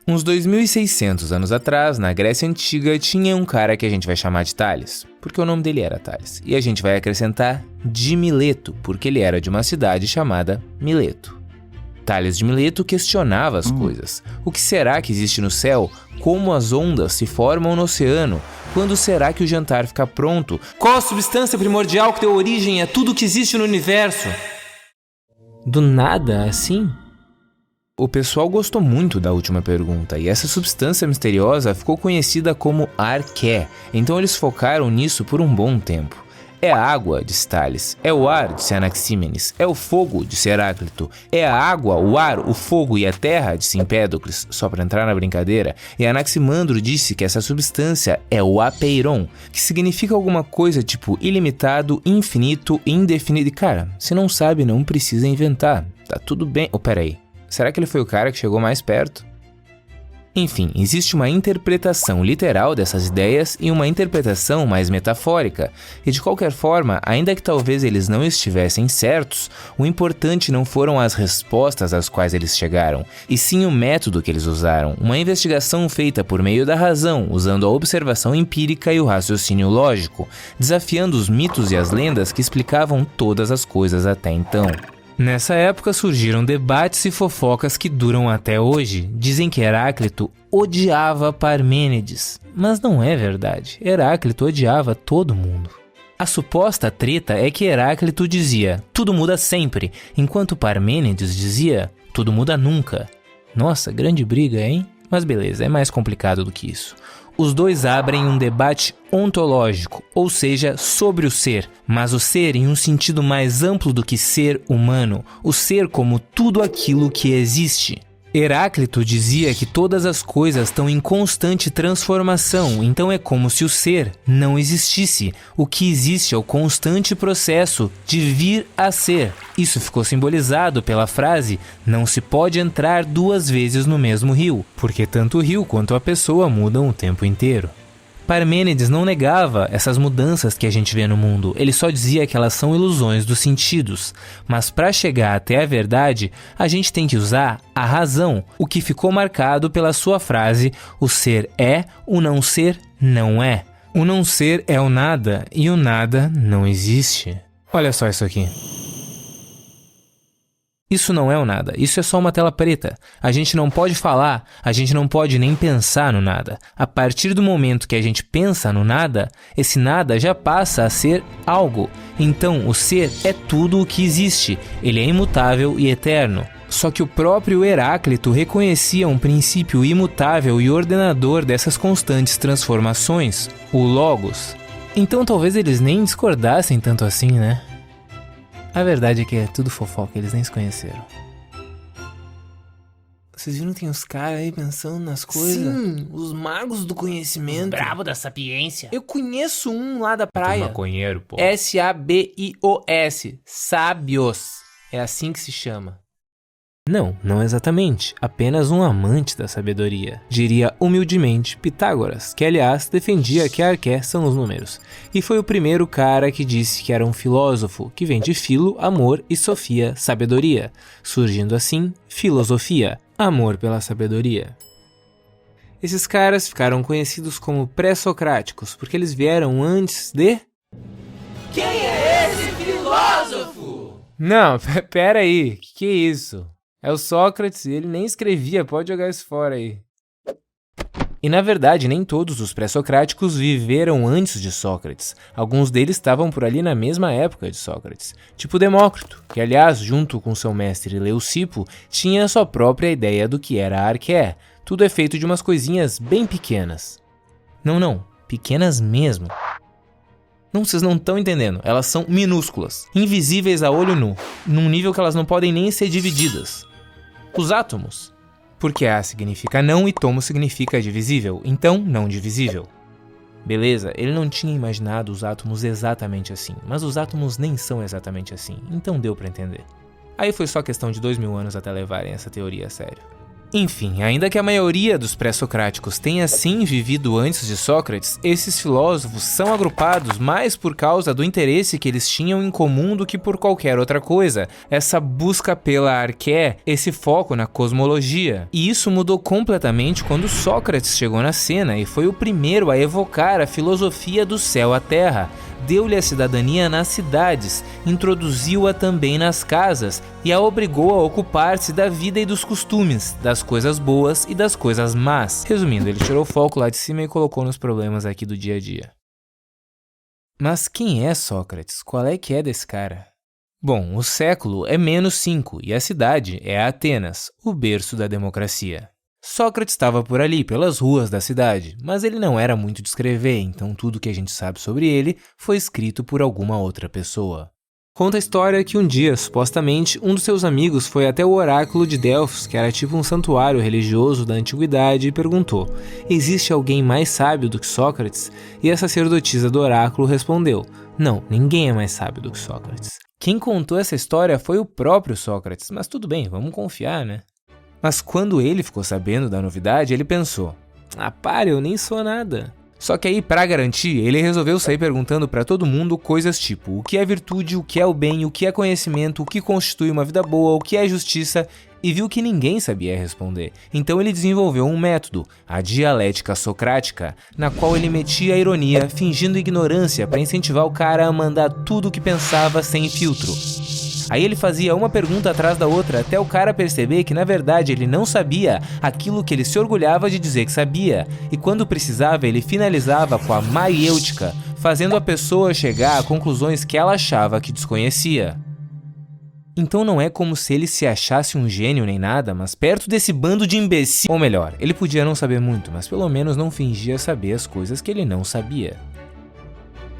Uns 2.600 anos atrás, na Grécia Antiga, tinha um cara que a gente vai chamar de Tales, porque o nome dele era Tales. E a gente vai acrescentar de Mileto, porque ele era de uma cidade chamada Mileto. Tales de Mileto questionava as coisas. O que será que existe no céu? Como as ondas se formam no oceano? Quando será que o jantar fica pronto? Qual a substância primordial que deu origem a tudo que existe no universo? Do nada, assim? O pessoal gostou muito da última pergunta, e essa substância misteriosa ficou conhecida como Arqué, então eles focaram nisso por um bom tempo. É a água, disse Tales. É o ar, disse Anaxímenes. É o fogo, disse Heráclito. É a água, o ar, o fogo e a terra, disse Empédocles, só para entrar na brincadeira. E Anaximandro disse que essa substância é o apeiron, que significa alguma coisa tipo ilimitado, infinito, indefinido. E cara, se não sabe, não precisa inventar. Tá tudo bem. Oh, peraí. Será que ele foi o cara que chegou mais perto? Enfim, existe uma interpretação literal dessas ideias e uma interpretação mais metafórica. E de qualquer forma, ainda que talvez eles não estivessem certos, o importante não foram as respostas às quais eles chegaram, e sim o método que eles usaram. Uma investigação feita por meio da razão, usando a observação empírica e o raciocínio lógico, desafiando os mitos e as lendas que explicavam todas as coisas até então. Nessa época surgiram debates e fofocas que duram até hoje. Dizem que Heráclito odiava Parmênides, mas não é verdade. Heráclito odiava todo mundo. A suposta treta é que Heráclito dizia, tudo muda sempre, enquanto Parmênides dizia, tudo muda nunca. Nossa, grande briga, hein? Mas beleza, é mais complicado do que isso. Os dois abrem um debate ontológico, ou seja, sobre o ser, mas o ser em um sentido mais amplo do que ser humano, o ser como tudo aquilo que existe. Heráclito dizia que todas as coisas estão em constante transformação, então é como se o ser não existisse. O que existe é o constante processo de vir a ser. Isso ficou simbolizado pela frase "não se pode entrar duas vezes no mesmo rio", porque tanto o rio quanto a pessoa mudam o tempo inteiro. Parmênides não negava essas mudanças que a gente vê no mundo, ele só dizia que elas são ilusões dos sentidos. Mas para chegar até a verdade, a gente tem que usar a razão, o que ficou marcado pela sua frase: o ser é, o não ser não é. O não ser é o nada e o nada não existe. Olha só isso aqui. Isso não é o nada, isso é só uma tela preta. A gente não pode falar, a gente não pode nem pensar no nada. A partir do momento que a gente pensa no nada, esse nada já passa a ser algo. Então, o ser é tudo o que existe, ele é imutável e eterno. Só que o próprio Heráclito reconhecia um princípio imutável e ordenador dessas constantes transformações, o Logos. Então talvez eles nem discordassem tanto assim, né? A verdade é que é tudo fofoca, eles nem se conheceram. Vocês viram que tem uns caras aí pensando nas coisas? Sim, os magos do conhecimento. Brabo da sapiência. Eu conheço um lá da Praia. praia. Maconheiro, pô. Sabios. Sábios. É assim que se chama. Não, não exatamente. Apenas um amante da sabedoria. Diria humildemente Pitágoras, que aliás defendia que arqué são os números. E foi o primeiro cara que disse que era um filósofo, que vem de filo, amor e sofia, sabedoria. Surgindo assim, filosofia, amor pela sabedoria. Esses caras ficaram conhecidos como pré-socráticos, porque eles vieram antes de... Quem é esse filósofo? Não, pera aí, que é isso? É o Sócrates e ele nem escrevia, pode jogar isso fora aí. E na verdade, nem todos os pré-socráticos viveram antes de Sócrates. Alguns deles estavam por ali na mesma época de Sócrates. Tipo Demócrito, que aliás, junto com seu mestre Leucipo, tinha sua própria ideia do que era a arqué. Tudo é feito de umas coisinhas bem pequenas. Não, pequenas mesmo. Não, vocês não estão entendendo. Elas são minúsculas, invisíveis a olho nu, num nível que elas não podem nem ser divididas. Os átomos. Porque A significa não e tomo significa divisível, então não divisível. Beleza, ele não tinha imaginado os átomos exatamente assim, mas os átomos nem são exatamente assim, então deu pra entender. Aí foi só questão de 2000 anos até levarem essa teoria a sério. Enfim, ainda que a maioria dos pré-socráticos tenha sim vivido antes de Sócrates, esses filósofos são agrupados mais por causa do interesse que eles tinham em comum do que por qualquer outra coisa, essa busca pela arqué, esse foco na cosmologia. E isso mudou completamente quando Sócrates chegou na cena e foi o primeiro a evocar a filosofia do céu à terra. Deu-lhe a cidadania nas cidades, introduziu-a também nas casas e a obrigou a ocupar-se da vida e dos costumes, das coisas boas e das coisas más. Resumindo, ele tirou o foco lá de cima e colocou nos problemas aqui do dia a dia. Mas quem é Sócrates? Qual é que é desse cara? Bom, o século é -5 e a cidade é Atenas, o berço da democracia. Sócrates estava por ali, pelas ruas da cidade, mas ele não era muito de escrever, então tudo que a gente sabe sobre ele foi escrito por alguma outra pessoa. Conta a história que um dia, supostamente, um dos seus amigos foi até o oráculo de Delfos, que era tipo um santuário religioso da antiguidade, e perguntou: existe alguém mais sábio do que Sócrates? E a sacerdotisa do oráculo respondeu: não, ninguém é mais sábio do que Sócrates. Quem contou essa história foi o próprio Sócrates, mas tudo bem, vamos confiar, né? Mas quando ele ficou sabendo da novidade, ele pensou: pare, eu nem sou nada. Só que aí, pra garantir, ele resolveu sair perguntando pra todo mundo coisas tipo: o que é virtude, o que é o bem, o que é conhecimento, o que constitui uma vida boa, o que é justiça, e viu que ninguém sabia responder. Então ele desenvolveu um método, a dialética socrática, na qual ele metia a ironia, fingindo ignorância pra incentivar o cara a mandar tudo o que pensava sem filtro. Aí ele fazia uma pergunta atrás da outra até o cara perceber que na verdade ele não sabia aquilo que ele se orgulhava de dizer que sabia, e quando precisava ele finalizava com a maiêutica, fazendo a pessoa chegar a conclusões que ela achava que desconhecia. Então não é como se ele se achasse um gênio nem nada, mas perto desse bando de imbecil... Ou melhor, ele podia não saber muito, mas pelo menos não fingia saber as coisas que ele não sabia.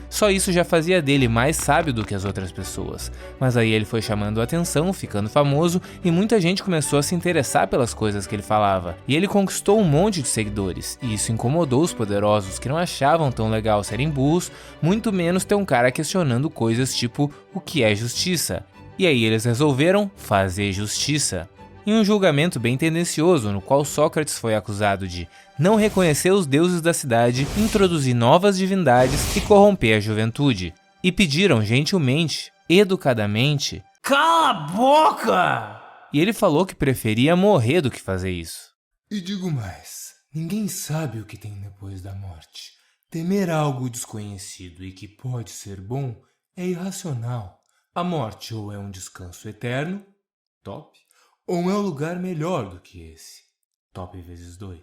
Só isso já fazia dele mais sábio do que as outras pessoas, mas aí ele foi chamando a atenção, ficando famoso, e muita gente começou a se interessar pelas coisas que ele falava, e ele conquistou um monte de seguidores, e isso incomodou os poderosos que não achavam tão legal serem burros, muito menos ter um cara questionando coisas tipo o que é justiça, e aí eles resolveram fazer justiça. Em um julgamento bem tendencioso, no qual Sócrates foi acusado de não reconhecer os deuses da cidade, introduzir novas divindades e corromper a juventude. E pediram gentilmente, educadamente, cala a boca! E ele falou que preferia morrer do que fazer isso. E digo mais, ninguém sabe o que tem depois da morte. Temer algo desconhecido e que pode ser bom é irracional. A morte ou é um descanso eterno, top, ou é um lugar melhor do que esse, top vezes 2.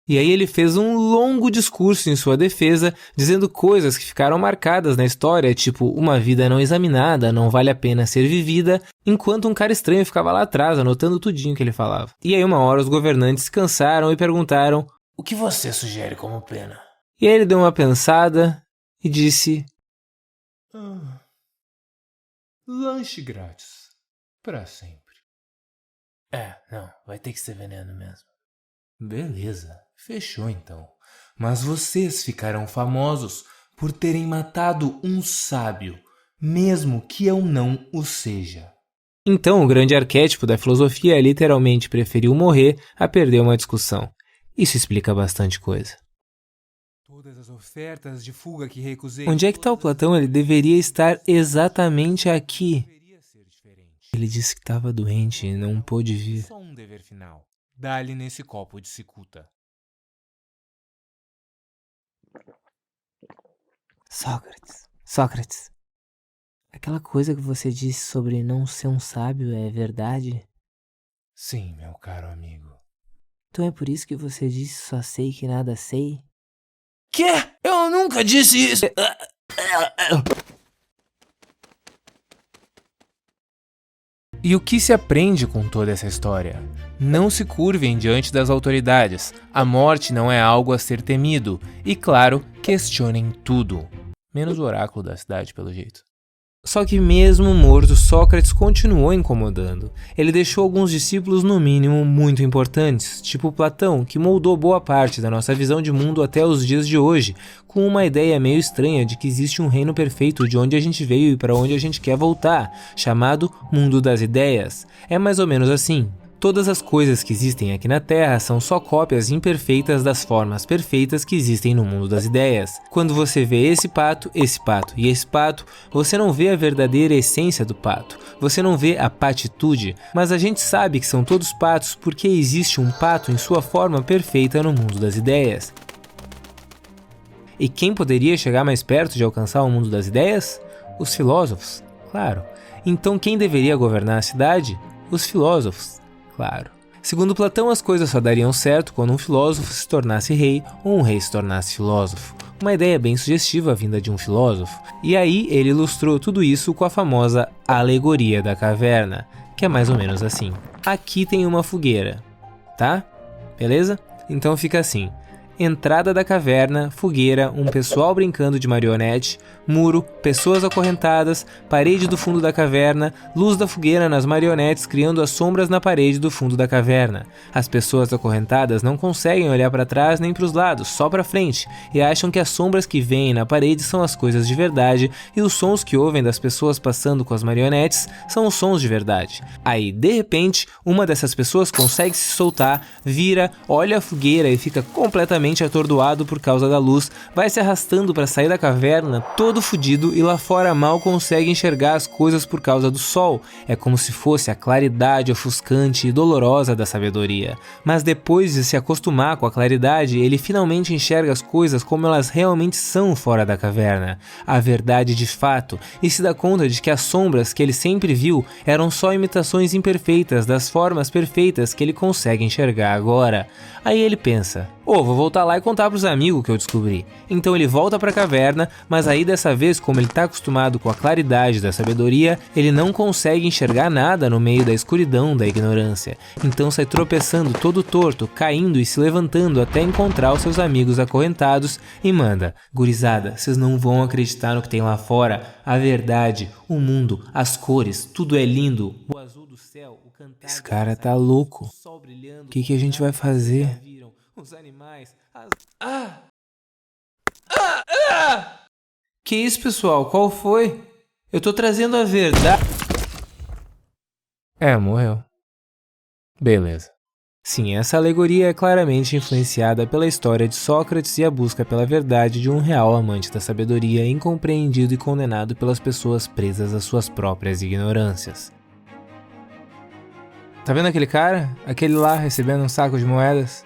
E aí ele fez um longo discurso em sua defesa, dizendo coisas que ficaram marcadas na história, tipo, uma vida não examinada não vale a pena ser vivida, enquanto um cara estranho ficava lá atrás, anotando tudinho que ele falava. E aí uma hora os governantes se cansaram e perguntaram: o que você sugere como pena? E aí ele deu uma pensada e disse: lanche grátis. Pra sempre. Não, vai ter que ser veneno mesmo. Beleza, fechou então. Mas vocês ficarão famosos por terem matado um sábio, mesmo que eu não o seja. Então o grande arquétipo da filosofia é literalmente preferiu morrer a perder uma discussão. Isso explica bastante coisa. Todas as ofertas de fuga que recusei... Onde é que está o Platão? Ele deveria estar exatamente aqui. Ele disse que estava doente e não pôde vir. Só um dever final. Dá-lhe nesse copo de cicuta. Sócrates. Aquela coisa que você disse sobre não ser um sábio é verdade? Sim, meu caro amigo. Então é por isso que você disse só sei que nada sei? Quê? Eu nunca disse isso! E o que se aprende com toda essa história? Não se curvem diante das autoridades. A morte não é algo a ser temido. E claro, questionem tudo. Menos o oráculo da cidade, pelo jeito. Só que mesmo morto, Sócrates continuou incomodando. Ele deixou alguns discípulos, no mínimo, muito importantes, tipo Platão, que moldou boa parte da nossa visão de mundo até os dias de hoje, com uma ideia meio estranha de que existe um reino perfeito de onde a gente veio e para onde a gente quer voltar, chamado Mundo das Ideias. É mais ou menos assim. Todas as coisas que existem aqui na Terra são só cópias imperfeitas das formas perfeitas que existem no mundo das ideias. Quando você vê esse pato e esse pato, você não vê a verdadeira essência do pato. Você não vê a patitude, mas a gente sabe que são todos patos porque existe um pato em sua forma perfeita no mundo das ideias. E quem poderia chegar mais perto de alcançar o mundo das ideias? Os filósofos, claro. Então quem deveria governar a cidade? Os filósofos. Claro. Segundo Platão, as coisas só dariam certo quando um filósofo se tornasse rei ou um rei se tornasse filósofo. Uma ideia bem sugestiva vinda de um filósofo. E aí ele ilustrou tudo isso com a famosa alegoria da caverna, que é mais ou menos assim. Aqui tem uma fogueira, tá? Beleza? Então fica assim. Entrada da caverna, fogueira, um pessoal brincando de marionete, muro, pessoas acorrentadas, parede do fundo da caverna, luz da fogueira nas marionetes criando as sombras na parede do fundo da caverna. As pessoas acorrentadas não conseguem olhar para trás nem para os lados, só para frente, e acham que as sombras que veem na parede são as coisas de verdade e os sons que ouvem das pessoas passando com as marionetes são os sons de verdade. Aí, de repente, uma dessas pessoas consegue se soltar, vira, olha a fogueira e fica completamente atordoado por causa da luz, vai se arrastando para sair da caverna, todo fudido, e lá fora mal consegue enxergar as coisas por causa do sol. É como se fosse a claridade ofuscante e dolorosa da sabedoria. Mas depois de se acostumar com a claridade, ele finalmente enxerga as coisas como elas realmente são fora da caverna, a verdade de fato, e se dá conta de que as sombras que ele sempre viu eram só imitações imperfeitas das formas perfeitas que ele consegue enxergar agora. Aí ele pensa: vou voltar lá e contar pros amigos que eu descobri. Então ele volta pra caverna, mas aí dessa vez, como ele tá acostumado com a claridade da sabedoria, ele não consegue enxergar nada no meio da escuridão da ignorância. Então sai tropeçando todo torto, caindo e se levantando até encontrar os seus amigos acorrentados e manda: gurizada, vocês não vão acreditar no que tem lá fora. A verdade, o mundo, as cores, tudo é lindo. O azul do céu, o cantar. Esse cara tá louco. O que a gente vai fazer? Os animais, Que isso, pessoal? Qual foi? Eu tô trazendo a verdade. Morreu. Beleza. Sim, essa alegoria é claramente influenciada pela história de Sócrates e a busca pela verdade de um real amante da sabedoria, incompreendido e condenado pelas pessoas presas às suas próprias ignorâncias. Tá vendo aquele cara? Aquele lá recebendo um saco de moedas?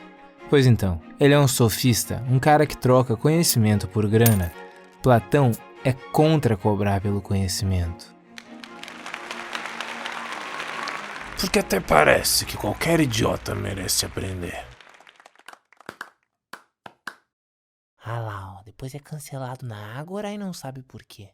Pois então, ele é um sofista, um cara que troca conhecimento por grana. Platão é contra cobrar pelo conhecimento. Porque até parece que qualquer idiota merece aprender. Ah lá, depois é cancelado na Ágora e não sabe por quê.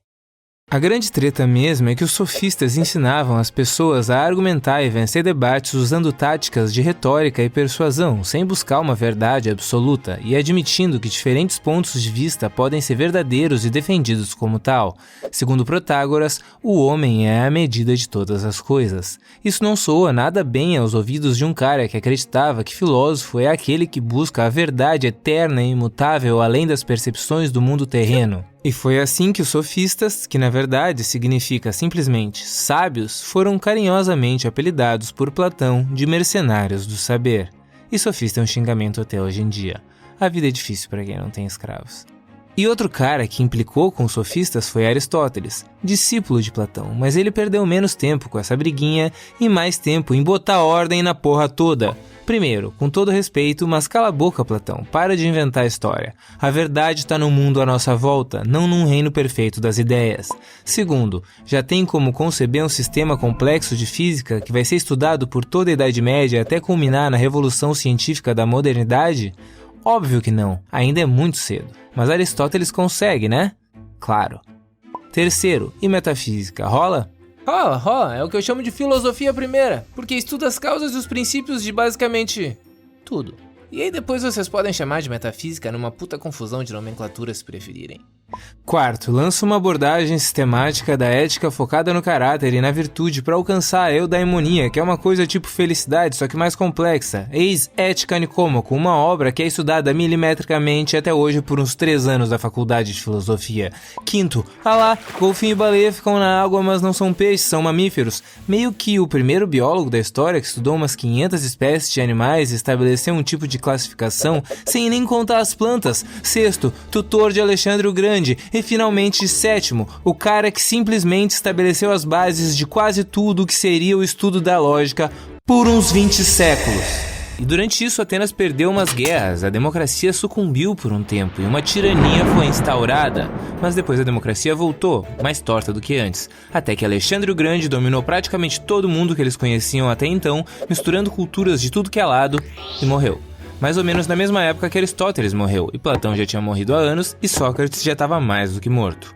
A grande treta mesmo é que os sofistas ensinavam as pessoas a argumentar e vencer debates usando táticas de retórica e persuasão, sem buscar uma verdade absoluta e admitindo que diferentes pontos de vista podem ser verdadeiros e defendidos como tal. Segundo Protágoras, o homem é a medida de todas as coisas. Isso não soa nada bem aos ouvidos de um cara que acreditava que filósofo é aquele que busca a verdade eterna e imutável além das percepções do mundo terreno. E foi assim que os sofistas, que na verdade significa simplesmente sábios, foram carinhosamente apelidados por Platão de mercenários do saber. E sofista é um xingamento até hoje em dia. A vida é difícil para quem não tem escravos. E outro cara que implicou com os sofistas foi Aristóteles, discípulo de Platão, mas ele perdeu menos tempo com essa briguinha e mais tempo em botar ordem na porra toda. Primeiro, com todo respeito, mas cala a boca, Platão, para de inventar história. A verdade está no mundo à nossa volta, não num reino perfeito das ideias. Segundo, já tem como conceber um sistema complexo de física que vai ser estudado por toda a Idade Média até culminar na revolução científica da modernidade? Óbvio que não, ainda é muito cedo. Mas Aristóteles consegue, né? Claro. Terceiro, e metafísica, rola? Rola. É o que eu chamo de filosofia primeira, porque estuda as causas e os princípios de basicamente tudo. E aí depois vocês podem chamar de metafísica numa puta confusão de nomenclatura se preferirem. Quarto, lança uma abordagem sistemática da ética focada no caráter e na virtude para alcançar a eudaimonia, que é uma coisa tipo felicidade, só que mais complexa. Eis Ética Nicômaco, uma obra que é estudada milimetricamente até hoje por uns 3 anos da faculdade de filosofia. Quinto, golfinho e baleia ficam na água, mas não são peixes, são mamíferos. Meio que o primeiro biólogo da história que estudou umas 500 espécies de animais e estabeleceu um tipo de classificação sem nem contar as plantas. Sexto, tutor de Alexandre o Grande. E finalmente, sétimo, o cara que simplesmente estabeleceu as bases de quase tudo o que seria o estudo da lógica por uns 20 séculos. E durante isso, Atenas perdeu umas guerras, a democracia sucumbiu por um tempo e uma tirania foi instaurada. Mas depois a democracia voltou, mais torta do que antes, até que Alexandre o Grande dominou praticamente todo mundo que eles conheciam até então, misturando culturas de tudo que é lado, e morreu. Mais ou menos na mesma época que Aristóteles morreu, e Platão já tinha morrido há anos, e Sócrates já estava mais do que morto.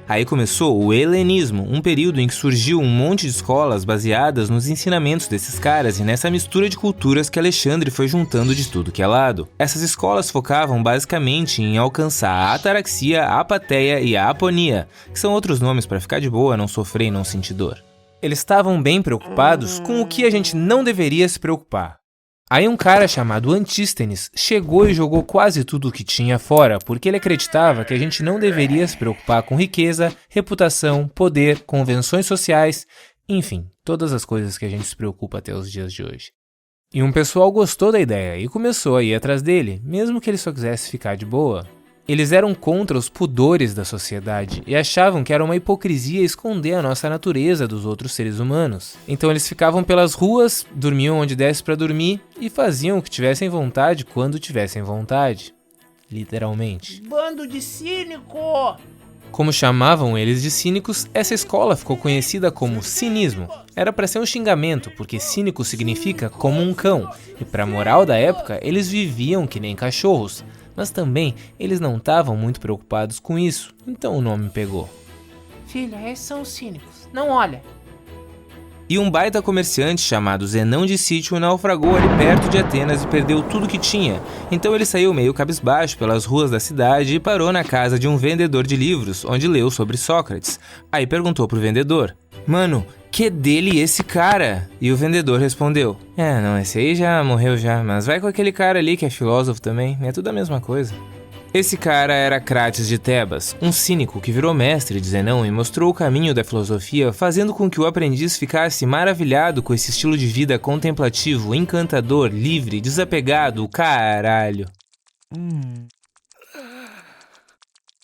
Aí começou o helenismo, um período em que surgiu um monte de escolas baseadas nos ensinamentos desses caras e nessa mistura de culturas que Alexandre foi juntando de tudo que é lado. Essas escolas focavam basicamente em alcançar a ataraxia, a apateia e a aponia, que são outros nomes para ficar de boa, não sofrer e não sentir dor. Eles estavam bem preocupados com o que a gente não deveria se preocupar. Aí um cara chamado Antístenes chegou e jogou quase tudo o que tinha fora, porque ele acreditava que a gente não deveria se preocupar com riqueza, reputação, poder, convenções sociais, enfim, todas as coisas que a gente se preocupa até os dias de hoje. E um pessoal gostou da ideia e começou a ir atrás dele, mesmo que ele só quisesse ficar de boa. Eles eram contra os pudores da sociedade e achavam que era uma hipocrisia esconder a nossa natureza dos outros seres humanos. Então eles ficavam pelas ruas, dormiam onde desse pra dormir e faziam o que tivessem vontade quando tivessem vontade. Literalmente. Bando de cínico! Como chamavam eles de cínicos, essa escola ficou conhecida como cinismo. Era pra ser um xingamento, porque cínico significa como um cão, e pra moral da época eles viviam que nem cachorros. Mas também eles não estavam muito preocupados com isso, então o nome pegou. Filha, esses são os cínicos. Não olha. E um baita comerciante chamado Zenão de Sítio naufragou ali perto de Atenas e perdeu tudo que tinha. Então ele saiu meio cabisbaixo pelas ruas da cidade e parou na casa de um vendedor de livros, onde leu sobre Sócrates. Aí perguntou pro vendedor: "Mano, que dele esse cara?" E o vendedor respondeu: "Não, esse aí já morreu já, mas vai com aquele cara ali que é filósofo também, é tudo a mesma coisa." Esse cara era Crates de Tebas, um cínico que virou mestre de Zenão e mostrou o caminho da filosofia, fazendo com que o aprendiz ficasse maravilhado com esse estilo de vida contemplativo, encantador, livre, desapegado, caralho.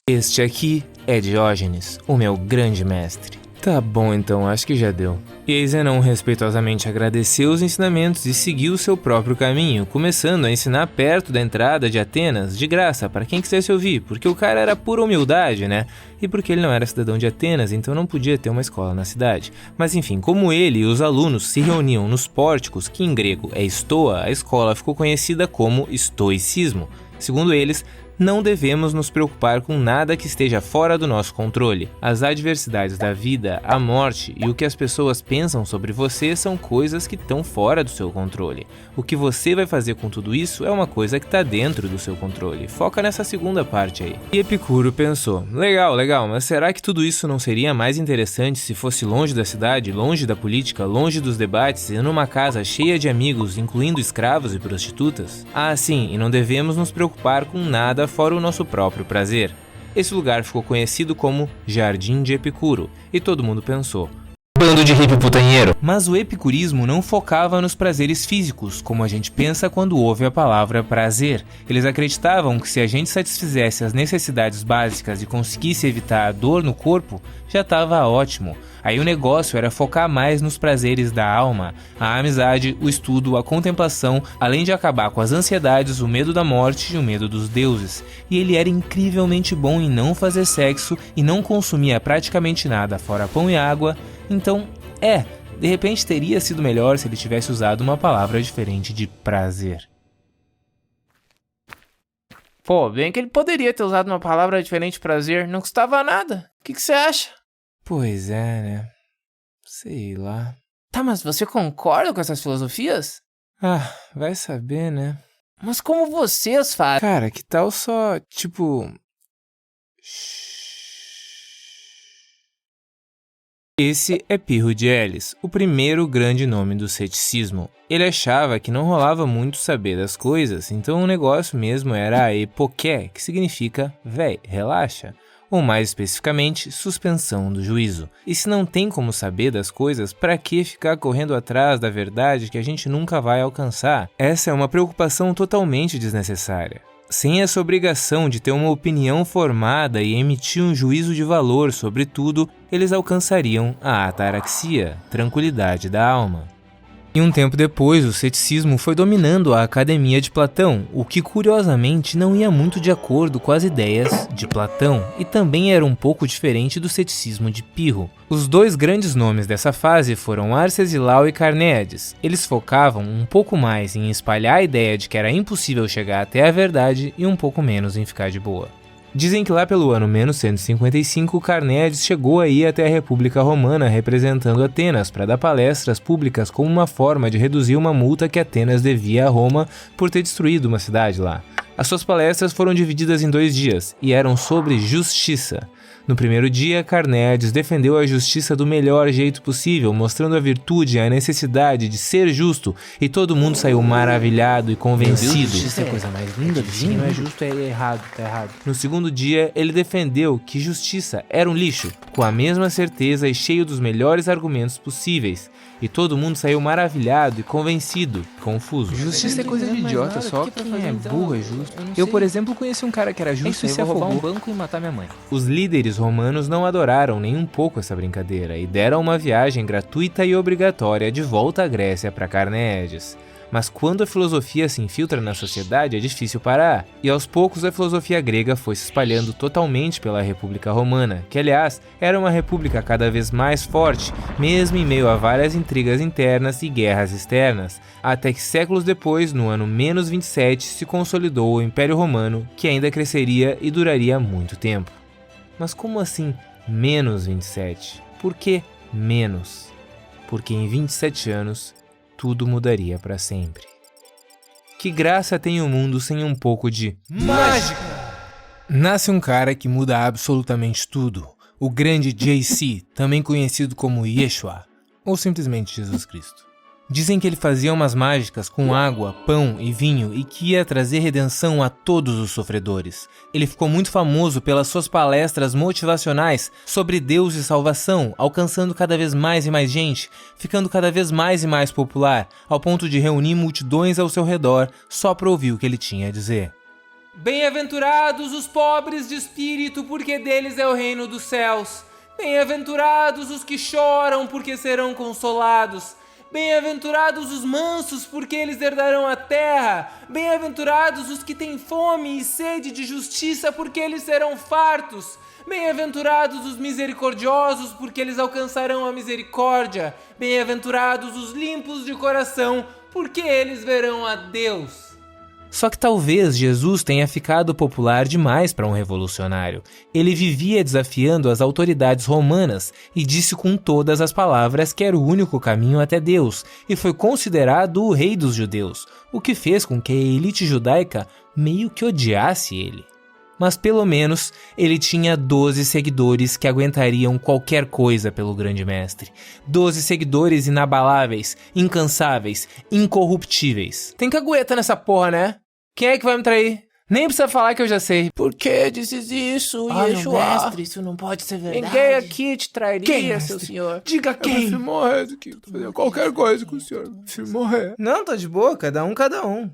Este aqui é Diógenes, o meu grande mestre. Tá bom então, acho que já deu. E aí Zenão respeitosamente agradeceu os ensinamentos e seguiu seu próprio caminho, começando a ensinar perto da entrada de Atenas, de graça, para quem quisesse ouvir, porque o cara era pura humildade, né? E porque ele não era cidadão de Atenas, então não podia ter uma escola na cidade. Mas enfim, como ele e os alunos se reuniam nos pórticos, que em grego é estoa, a escola ficou conhecida como estoicismo. Segundo eles, não devemos nos preocupar com nada que esteja fora do nosso controle. As adversidades da vida, a morte e o que as pessoas pensam sobre você são coisas que estão fora do seu controle. O que você vai fazer com tudo isso é uma coisa que está dentro do seu controle. Foca nessa segunda parte aí. E Epicuro pensou: legal, mas será que tudo isso não seria mais interessante se fosse longe da cidade, longe da política, longe dos debates e numa casa cheia de amigos, incluindo escravos e prostitutas? Ah, sim, e não devemos nos preocupar com nada fora o nosso próprio prazer. Esse lugar ficou conhecido como Jardim de Epicuro, e todo mundo pensou: bando de hippie putanheiro. Mas o epicurismo não focava nos prazeres físicos, como a gente pensa quando ouve a palavra prazer. Eles acreditavam que se a gente satisfizesse as necessidades básicas e conseguisse evitar a dor no corpo, já estava ótimo. Aí o negócio era focar mais nos prazeres da alma, a amizade, o estudo, a contemplação, além de acabar com as ansiedades, o medo da morte e o medo dos deuses. E ele era incrivelmente bom em não fazer sexo e não consumia praticamente nada fora pão e água. Então, de repente teria sido melhor se ele tivesse usado uma palavra diferente de prazer. Pô, bem que ele poderia ter usado uma palavra diferente de prazer, não custava nada. O que você acha? Pois é, né? Sei lá. Tá, mas você concorda com essas filosofias? Ah, vai saber, né? Mas como vocês fazem? Cara, que tal só, Esse é Pirro de Elis, o primeiro grande nome do ceticismo. Ele achava que não rolava muito saber das coisas, então o negócio mesmo era a epoké, que significa véi, relaxa, ou mais especificamente, suspensão do juízo. E se não tem como saber das coisas, pra que ficar correndo atrás da verdade que a gente nunca vai alcançar? Essa é uma preocupação totalmente desnecessária. Sem essa obrigação de ter uma opinião formada e emitir um juízo de valor sobre tudo, eles alcançariam a ataraxia, tranquilidade da alma. E um tempo depois, o ceticismo foi dominando a academia de Platão, o que curiosamente não ia muito de acordo com as ideias de Platão e também era um pouco diferente do ceticismo de Pirro. Os dois grandes nomes dessa fase foram Arcesilau e Carneades. Eles focavam um pouco mais em espalhar a ideia de que era impossível chegar até a verdade e um pouco menos em ficar de boa. Dizem que lá pelo ano menos 155, Carneades chegou aí até a República Romana representando Atenas para dar palestras públicas como uma forma de reduzir uma multa que Atenas devia a Roma por ter destruído uma cidade lá. As suas palestras foram divididas em 2 dias e eram sobre justiça. No primeiro dia, Carneades defendeu a justiça do melhor jeito possível, mostrando a virtude e a necessidade de ser justo, e todo mundo saiu maravilhado e convencido. Justiça é a coisa mais linda do mundo. Não é justo, é errado, tá errado. No segundo dia, ele defendeu que justiça era um lixo, com a mesma certeza e cheio dos melhores argumentos possíveis. E todo mundo saiu maravilhado e convencido, confuso. Justiça é coisa de idiota, só quem é burro é justo. Eu, por exemplo, conheci um cara que era justo e se afogou. Roubar um banco e matar minha mãe. Os líderes romanos não adoraram nem um pouco essa brincadeira e deram uma viagem gratuita e obrigatória de volta à Grécia para Carneades. Mas quando a filosofia se infiltra na sociedade é difícil parar, e aos poucos a filosofia grega foi se espalhando totalmente pela República Romana, que aliás era uma república cada vez mais forte, mesmo em meio a várias intrigas internas e guerras externas, até que séculos depois, no ano menos 27, se consolidou o Império Romano, que ainda cresceria e duraria muito tempo. Mas como assim menos 27? Por que menos? Porque em 27 anos tudo mudaria para sempre. Que graça tem o mundo sem um pouco de mágica? Nasce um cara que muda absolutamente tudo, o grande JC, também conhecido como Yeshua, ou simplesmente Jesus Cristo. Dizem que ele fazia umas mágicas com água, pão e vinho e que ia trazer redenção a todos os sofredores. Ele ficou muito famoso pelas suas palestras motivacionais sobre Deus e salvação, alcançando cada vez mais e mais gente, ficando cada vez mais e mais popular, ao ponto de reunir multidões ao seu redor só para ouvir o que ele tinha a dizer. Bem-aventurados os pobres de espírito, porque deles é o reino dos céus. Bem-aventurados os que choram, porque serão consolados. Bem-aventurados os mansos, porque eles herdarão a terra. Bem-aventurados os que têm fome e sede de justiça, porque eles serão fartos. Bem-aventurados os misericordiosos, porque eles alcançarão a misericórdia. Bem-aventurados os limpos de coração, porque eles verão a Deus. Só que talvez Jesus tenha ficado popular demais para um revolucionário. Ele vivia desafiando as autoridades romanas e disse com todas as palavras que era o único caminho até Deus e foi considerado o rei dos judeus, o que fez com que a elite judaica meio que odiasse ele. Mas pelo menos ele tinha 12 seguidores que aguentariam qualquer coisa pelo grande mestre. 12 seguidores inabaláveis, incansáveis, incorruptíveis. Tem cagueta nessa porra, né? Quem é que vai me trair? Nem precisa falar que eu já sei. Por que dizes isso, Yeshua? Mestre, isso não pode ser verdade. Ninguém aqui te trairia, Quem, seu senhor. Diga quem? Eu prefiro morrer do que fazer qualquer coisa com o senhor. Eu prefiro morrer. Não, tá de boa, cada um.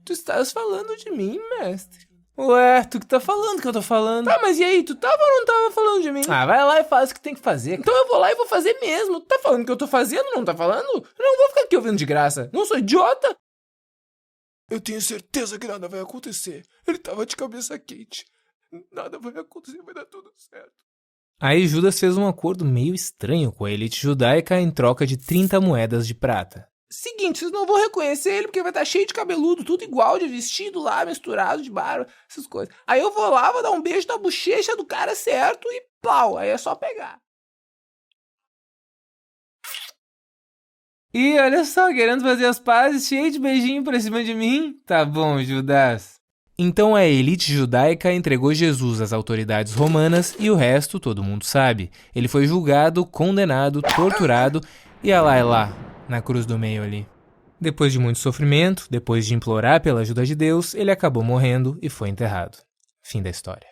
Tu estás falando de mim, mestre. Ué, tu que tá falando que eu tô falando. Tá, mas e aí, tu tava ou não tava falando de mim? Ah, vai lá e faz o que tem que fazer. Então eu vou lá e vou fazer mesmo. Tu tá falando que eu tô fazendo, não tá falando? Eu não vou ficar aqui ouvindo de graça. Não sou idiota. Eu tenho certeza que nada vai acontecer. Ele tava de cabeça quente. Nada vai acontecer, vai dar tudo certo. Aí Judas fez um acordo meio estranho com a elite judaica em troca de 30 moedas de prata. Seguinte, vocês não vão reconhecer ele porque vai estar cheio de cabeludo, tudo igual, de vestido lá, misturado de barba, essas coisas. Aí eu vou lá, vou dar um beijo na bochecha do cara certo e pau, aí é só pegar. E olha só, querendo fazer as pazes, cheio de beijinho pra cima de mim? Tá bom, Judas. Então a elite judaica entregou Jesus às autoridades romanas e o resto todo mundo sabe. Ele foi julgado, condenado, torturado e lá, na cruz do meio ali. Depois de muito sofrimento, depois de implorar pela ajuda de Deus, ele acabou morrendo e foi enterrado. Fim da história.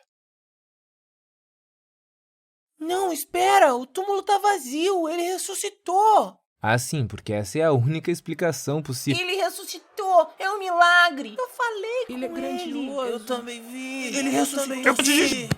Não, espera! O túmulo tá vazio! Ele ressuscitou! Ah, sim, porque essa é a única explicação possível. Ele ressuscitou! É um milagre! Eu falei com ele! Ele é grandioso. Eu também vi! Ele ressuscitou. Eu vi!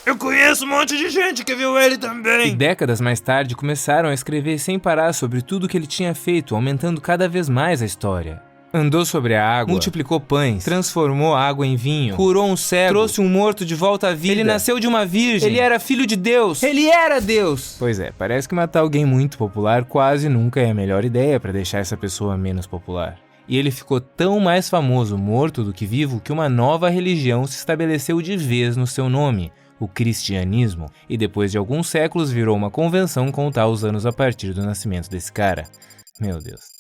Eu conheço um monte de gente que viu ele E também. décadas mais tarde começaram a escrever sem parar sobre tudo que ele tinha feito, aumentando cada vez mais a história. Andou sobre a água, multiplicou pães, transformou a água em vinho, curou um cego, trouxe um morto de volta à vida. Ele nasceu de uma virgem. Ele era filho de Deus. Ele era Deus. Pois é, parece que matar alguém muito popular quase nunca é a melhor ideia para deixar essa pessoa menos popular. E ele ficou tão mais famoso morto do que vivo que uma nova religião se estabeleceu de vez no seu nome, o cristianismo, e depois de alguns séculos virou uma convenção contar os anos a partir do nascimento desse cara. Meu Deus.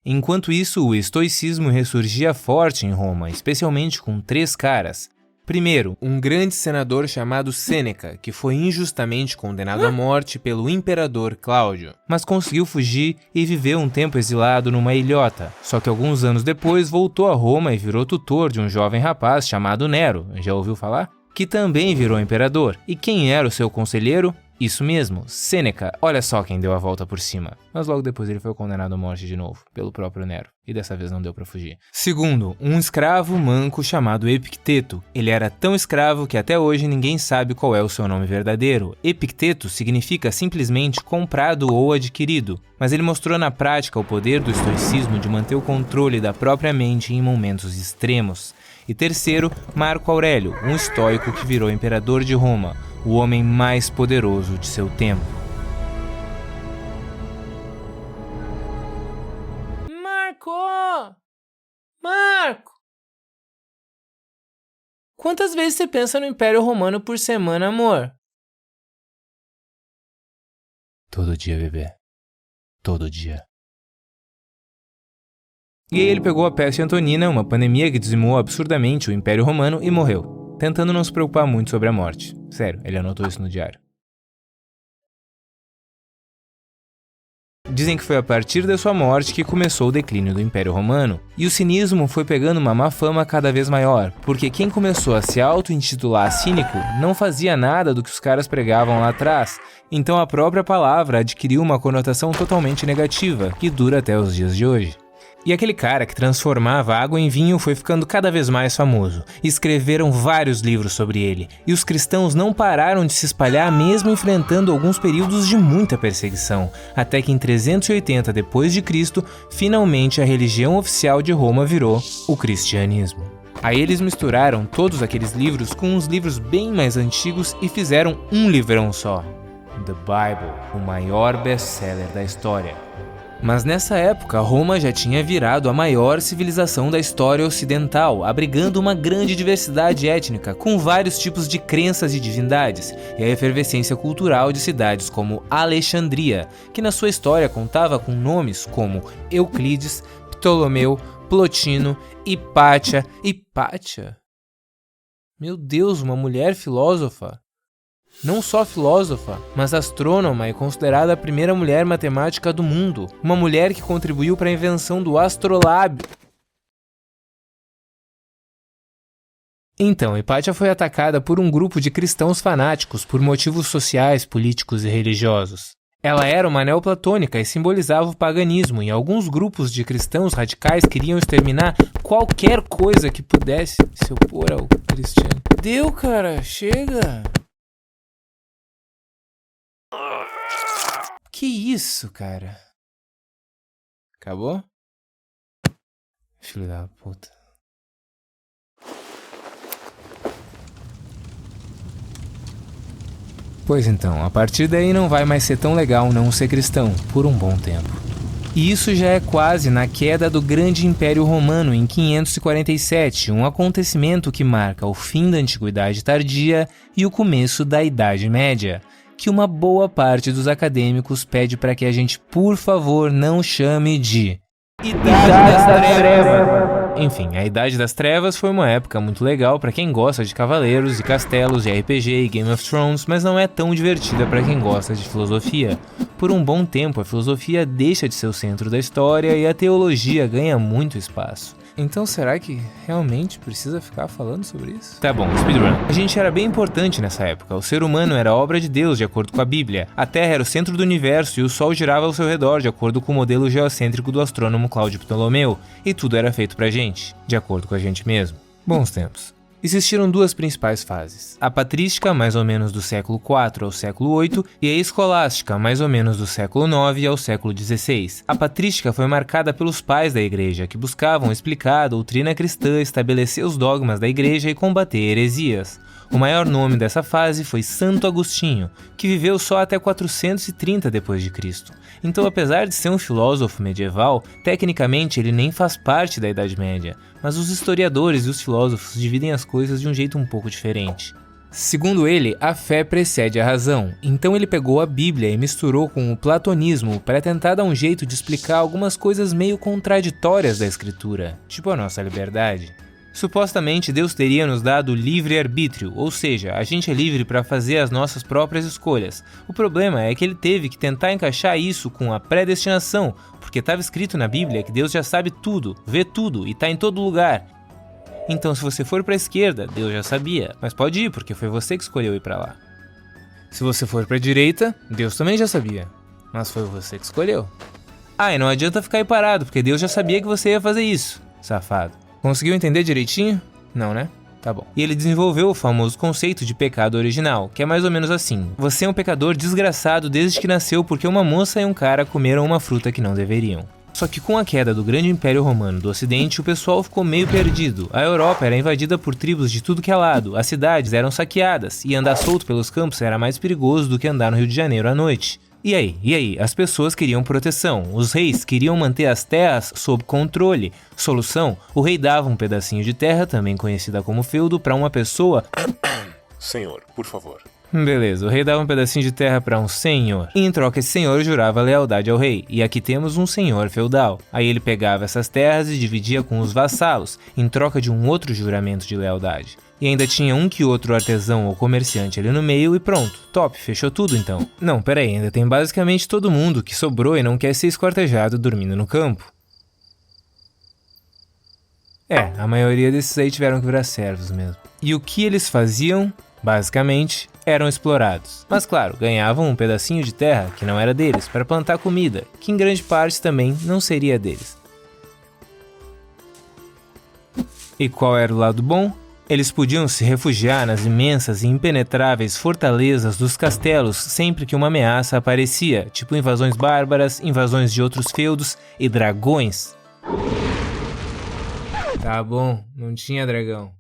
Enquanto isso, o estoicismo ressurgia forte em Roma, especialmente com 3 caras. Primeiro, um grande senador chamado Sêneca, que foi injustamente condenado à morte pelo imperador Cláudio, mas conseguiu fugir e viveu um tempo exilado numa ilhota. Só que alguns anos depois voltou a Roma e virou tutor de um jovem rapaz chamado Nero. Já ouviu falar? Que também virou imperador. E quem era o seu conselheiro? Isso mesmo, Sêneca. Olha só quem deu a volta por cima. Mas logo depois ele foi condenado à morte de novo, pelo próprio Nero. E dessa vez não deu pra fugir. Segundo, um escravo manco chamado Epicteto. Ele era tão escravo que até hoje ninguém sabe qual é o seu nome verdadeiro. Epicteto significa simplesmente comprado ou adquirido. Mas ele mostrou na prática o poder do estoicismo de manter o controle da própria mente em momentos extremos. E terceiro, Marco Aurélio, um estoico que virou imperador de Roma, o homem mais poderoso de seu tempo. Marco! Quantas vezes você pensa no Império Romano por semana, amor? Todo dia, bebê. Todo dia. E aí ele pegou a peste antonina, uma pandemia que dizimou absurdamente o Império Romano, e morreu, tentando não se preocupar muito sobre a morte. Sério, ele anotou isso no diário. Dizem que foi a partir da sua morte que começou o declínio do Império Romano. E o cinismo foi pegando uma má fama cada vez maior, porque quem começou a se auto-intitular cínico não fazia nada do que os caras pregavam lá atrás. Então a própria palavra adquiriu uma conotação totalmente negativa, que dura até os dias de hoje. E aquele cara que transformava água em vinho foi ficando cada vez mais famoso. Escreveram vários livros sobre ele, e os cristãos não pararam de se espalhar mesmo enfrentando alguns períodos de muita perseguição, até que em 380 d.C., finalmente a religião oficial de Roma virou o cristianismo. Aí eles misturaram todos aqueles livros com uns livros bem mais antigos e fizeram um livrão só. The Bible, o maior best-seller da história. Mas nessa época, Roma já tinha virado a maior civilização da história ocidental, abrigando uma grande diversidade étnica, com vários tipos de crenças e divindades, e a efervescência cultural de cidades como Alexandria, que na sua história contava com nomes como Euclides, Ptolomeu, Plotino, Hipátia. Hipátia? Meu Deus, uma mulher filósofa! Não só filósofa, mas astrônoma e considerada a primeira mulher matemática do mundo. Uma mulher que contribuiu para a invenção do astrolábio. Então, Hipátia foi atacada por um grupo de cristãos fanáticos por motivos sociais, políticos e religiosos. Ela era uma neoplatônica e simbolizava o paganismo, e alguns grupos de cristãos radicais queriam exterminar qualquer coisa que pudesse se opor ao cristianismo. Deu, cara, chega! Que isso, cara? Acabou? Filho da puta. Pois então, a partir daí não vai mais ser tão legal não ser cristão, por um bom tempo. E isso já é quase na queda do Grande Império Romano em 547, um acontecimento que marca o fim da Antiguidade Tardia e o começo da Idade Média, que uma boa parte dos acadêmicos pede para que a gente, por favor, não chame de Idade das Trevas. Enfim, a Idade das Trevas foi uma época muito legal pra quem gosta de cavaleiros e castelos e RPG e Game of Thrones, mas não é tão divertida pra quem gosta de filosofia. Por um bom tempo, a filosofia deixa de ser o centro da história e a teologia ganha muito espaço. Então será que realmente precisa ficar falando sobre isso? Tá bom, speedrun. A gente era bem importante nessa época. O ser humano era a obra de Deus, de acordo com a Bíblia. A Terra era o centro do universo e o Sol girava ao seu redor, de acordo com o modelo geocêntrico do astrônomo Cláudio Ptolomeu. E tudo era feito pra gente, de acordo com a gente mesmo. Bons tempos. Existiram duas principais fases, a patrística, mais ou menos do século IV ao século VIII, e a escolástica, mais ou menos do século IX ao século XVI. A patrística foi marcada pelos pais da igreja, que buscavam explicar a doutrina cristã, estabelecer os dogmas da igreja e combater heresias. O maior nome dessa fase foi Santo Agostinho, que viveu só até 430 d.C. Então, apesar de ser um filósofo medieval, tecnicamente ele nem faz parte da Idade Média, mas os historiadores e os filósofos dividem as coisas de um jeito um pouco diferente. Segundo ele, a fé precede a razão, então ele pegou a Bíblia e misturou com o platonismo para tentar dar um jeito de explicar algumas coisas meio contraditórias da escritura, tipo a nossa liberdade. Supostamente Deus teria nos dado livre-arbítrio, ou seja, a gente é livre para fazer as nossas próprias escolhas. O problema é que ele teve que tentar encaixar isso com a predestinação, porque estava escrito na Bíblia que Deus já sabe tudo, vê tudo e está em todo lugar. Então se você for para a esquerda, Deus já sabia, mas pode ir porque foi você que escolheu ir para lá. Se você for para a direita, Deus também já sabia, mas foi você que escolheu. Ah, e não adianta ficar aí parado, porque Deus já sabia que você ia fazer isso, safado. Conseguiu entender direitinho? Não, né? Tá bom. E ele desenvolveu o famoso conceito de pecado original, que é mais ou menos assim. Você é um pecador desgraçado desde que nasceu porque uma moça e um cara comeram uma fruta que não deveriam. Só que com a queda do grande Império Romano do Ocidente, o pessoal ficou meio perdido. A Europa era invadida por tribos de tudo que é lado, as cidades eram saqueadas, e andar solto pelos campos era mais perigoso do que andar no Rio de Janeiro à noite. E aí? As pessoas queriam proteção, os reis queriam manter as terras sob controle. Solução, o rei dava um pedacinho de terra, também conhecida como feudo, para uma pessoa... Senhor, por favor. Beleza, o rei dava um pedacinho de terra para um senhor, e em troca esse senhor jurava lealdade ao rei, e aqui temos um senhor feudal. Aí ele pegava essas terras e dividia com os vassalos, em troca de um outro juramento de lealdade. E ainda tinha um que outro artesão ou comerciante ali no meio e pronto, top, fechou tudo então. Não, peraí, ainda tem basicamente todo mundo que sobrou e não quer ser esquartejado dormindo no campo. A maioria desses aí tiveram que virar servos mesmo. E o que eles faziam, basicamente, eram explorados. Mas claro, ganhavam um pedacinho de terra que não era deles para plantar comida, que em grande parte também não seria deles. E qual era o lado bom? Eles podiam se refugiar nas imensas e impenetráveis fortalezas dos castelos sempre que uma ameaça aparecia, tipo invasões bárbaras, invasões de outros feudos e dragões. Tá bom, não tinha dragão.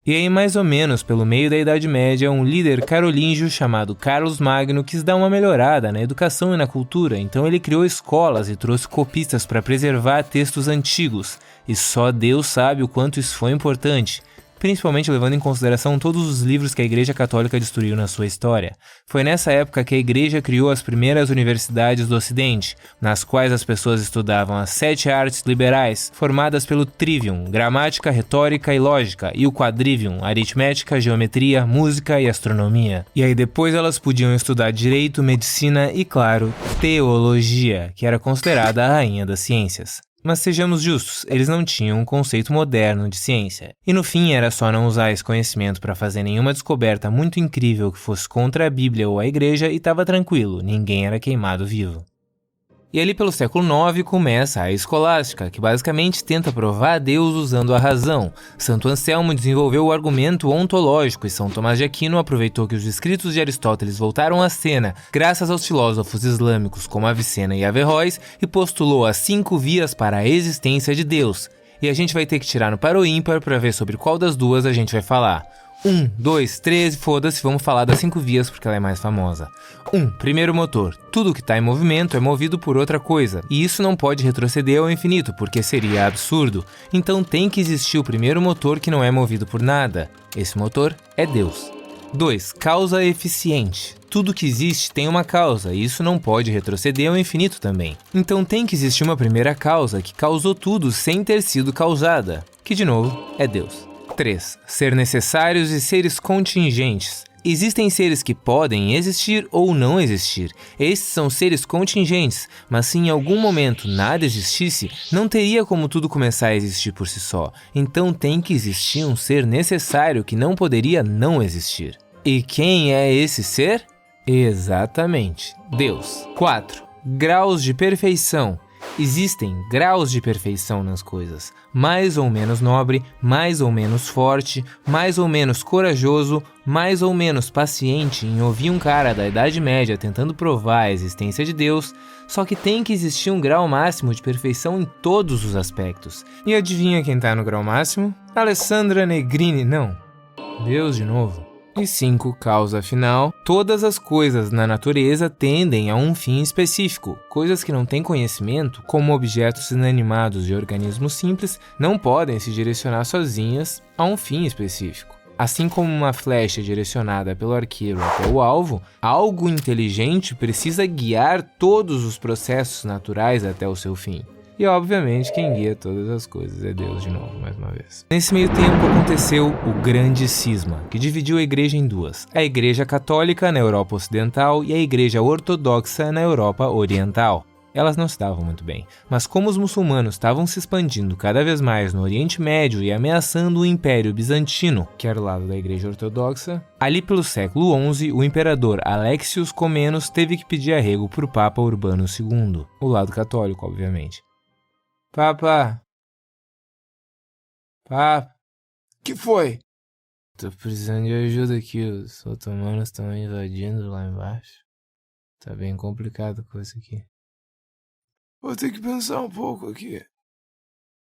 E aí, mais ou menos pelo meio da Idade Média, um líder carolíngio chamado Carlos Magno quis dar uma melhorada na educação e na cultura, então ele criou escolas e trouxe copistas para preservar textos antigos, e só Deus sabe o quanto isso foi importante. Principalmente levando em consideração todos os livros que a Igreja Católica destruiu na sua história. Foi nessa época que a Igreja criou as primeiras universidades do Ocidente, nas quais as pessoas estudavam as 7 artes liberais, formadas pelo Trivium, gramática, retórica e lógica, e o Quadrivium, aritmética, geometria, música e astronomia. E aí depois elas podiam estudar direito, medicina e, claro, teologia, que era considerada a rainha das ciências. Mas sejamos justos, eles não tinham um conceito moderno de ciência. E no fim era só não usar esse conhecimento para fazer nenhuma descoberta muito incrível que fosse contra a Bíblia ou a Igreja e tava tranquilo, ninguém era queimado vivo. E ali pelo século IX começa a escolástica, que basicamente tenta provar a Deus usando a razão. Santo Anselmo desenvolveu o argumento ontológico e São Tomás de Aquino aproveitou que os escritos de Aristóteles voltaram à cena graças aos filósofos islâmicos como Avicena e Averroes e postulou as 5 vias para a existência de Deus. E a gente vai ter que tirar no par ou ímpar para ver sobre qual das duas a gente vai falar. 1, 2, 3, foda-se, vamos falar das 5 vias porque ela é mais famosa. 1. Primeiro motor. Tudo que está em movimento é movido por outra coisa, e isso não pode retroceder ao infinito, porque seria absurdo. Então tem que existir o primeiro motor que não é movido por nada. Esse motor é Deus. 2. Causa eficiente. Tudo que existe tem uma causa, e isso não pode retroceder ao infinito também. Então tem que existir uma primeira causa que causou tudo sem ter sido causada, que de novo é Deus. 3. Ser necessários e seres contingentes. Existem seres que podem existir ou não existir. Esses são seres contingentes, mas se em algum momento nada existisse, não teria como tudo começar a existir por si só. Então tem que existir um ser necessário que não poderia não existir. E quem é esse ser? Exatamente, Deus. 4. Graus de perfeição. Existem graus de perfeição nas coisas. Mais ou menos nobre, mais ou menos forte, mais ou menos corajoso, mais ou menos paciente em ouvir um cara da Idade Média tentando provar a existência de Deus, só que tem que existir um grau máximo de perfeição em todos os aspectos. E adivinha quem tá no grau máximo? Alessandra Negrini, não. Deus de novo. E 5. Causa final. Todas as coisas na natureza tendem a um fim específico. Coisas que não têm conhecimento, como objetos inanimados e organismos simples, não podem se direcionar sozinhas a um fim específico. Assim como uma flecha direcionada pelo arqueiro até o alvo, algo inteligente precisa guiar todos os processos naturais até o seu fim. E obviamente quem guia todas as coisas é Deus de novo, mais uma vez. Nesse meio tempo aconteceu o Grande Cisma, que dividiu a igreja em duas. A Igreja Católica na Europa Ocidental e a Igreja Ortodoxa na Europa Oriental. Elas não se davam muito bem, mas como os muçulmanos estavam se expandindo cada vez mais no Oriente Médio e ameaçando o Império Bizantino, que era o lado da Igreja Ortodoxa, ali pelo século XI, o imperador Alexios Comnenus teve que pedir arrego para o Papa Urbano II, o lado católico, obviamente. Papa. Que foi? Tô precisando de ajuda aqui. Os otomanos estão invadindo lá embaixo. Tá bem complicado com isso aqui. Vou ter que pensar um pouco aqui.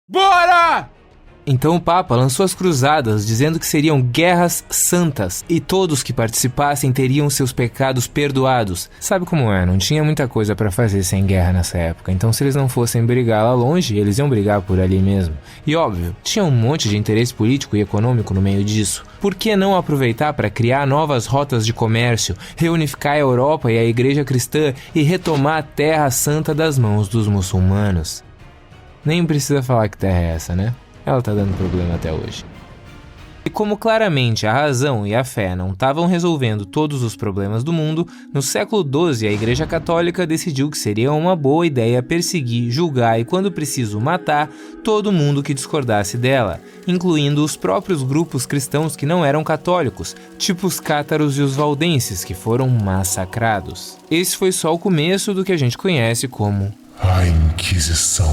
Bora! Então o Papa lançou as cruzadas, dizendo que seriam guerras santas e todos que participassem teriam seus pecados perdoados. Sabe como é? Não tinha muita coisa pra fazer sem guerra nessa época, então se eles não fossem brigar lá longe, eles iam brigar por ali mesmo. E óbvio, tinha um monte de interesse político e econômico no meio disso. Por que não aproveitar para criar novas rotas de comércio, reunificar a Europa e a Igreja Cristã e retomar a Terra Santa das mãos dos muçulmanos? Nem precisa falar que terra é essa, né? Ela tá dando problema até hoje. E como claramente a razão e a fé não estavam resolvendo todos os problemas do mundo, no século XII a Igreja Católica decidiu que seria uma boa ideia perseguir, julgar e, quando preciso, matar todo mundo que discordasse dela, incluindo os próprios grupos cristãos que não eram católicos, tipo os cátaros e os valdenses, que foram massacrados. Esse foi só o começo do que a gente conhece como A Inquisição.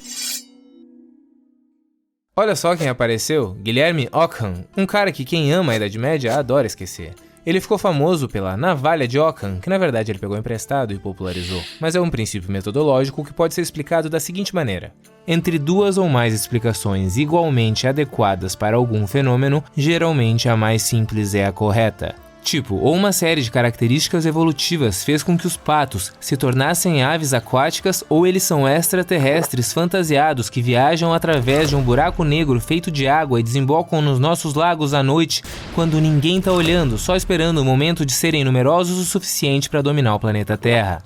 Olha só quem apareceu, Guilherme Ockham, um cara que quem ama a Idade Média adora esquecer. Ele ficou famoso pela navalha de Ockham, que na verdade ele pegou emprestado e popularizou, mas é um princípio metodológico que pode ser explicado da seguinte maneira. Entre duas ou mais explicações igualmente adequadas para algum fenômeno, geralmente a mais simples é a correta. Tipo, ou uma série de características evolutivas fez com que os patos se tornassem aves aquáticas, ou eles são extraterrestres fantasiados que viajam através de um buraco negro feito de água e desembocam nos nossos lagos à noite, quando ninguém tá olhando, só esperando o momento de serem numerosos o suficiente para dominar o planeta Terra.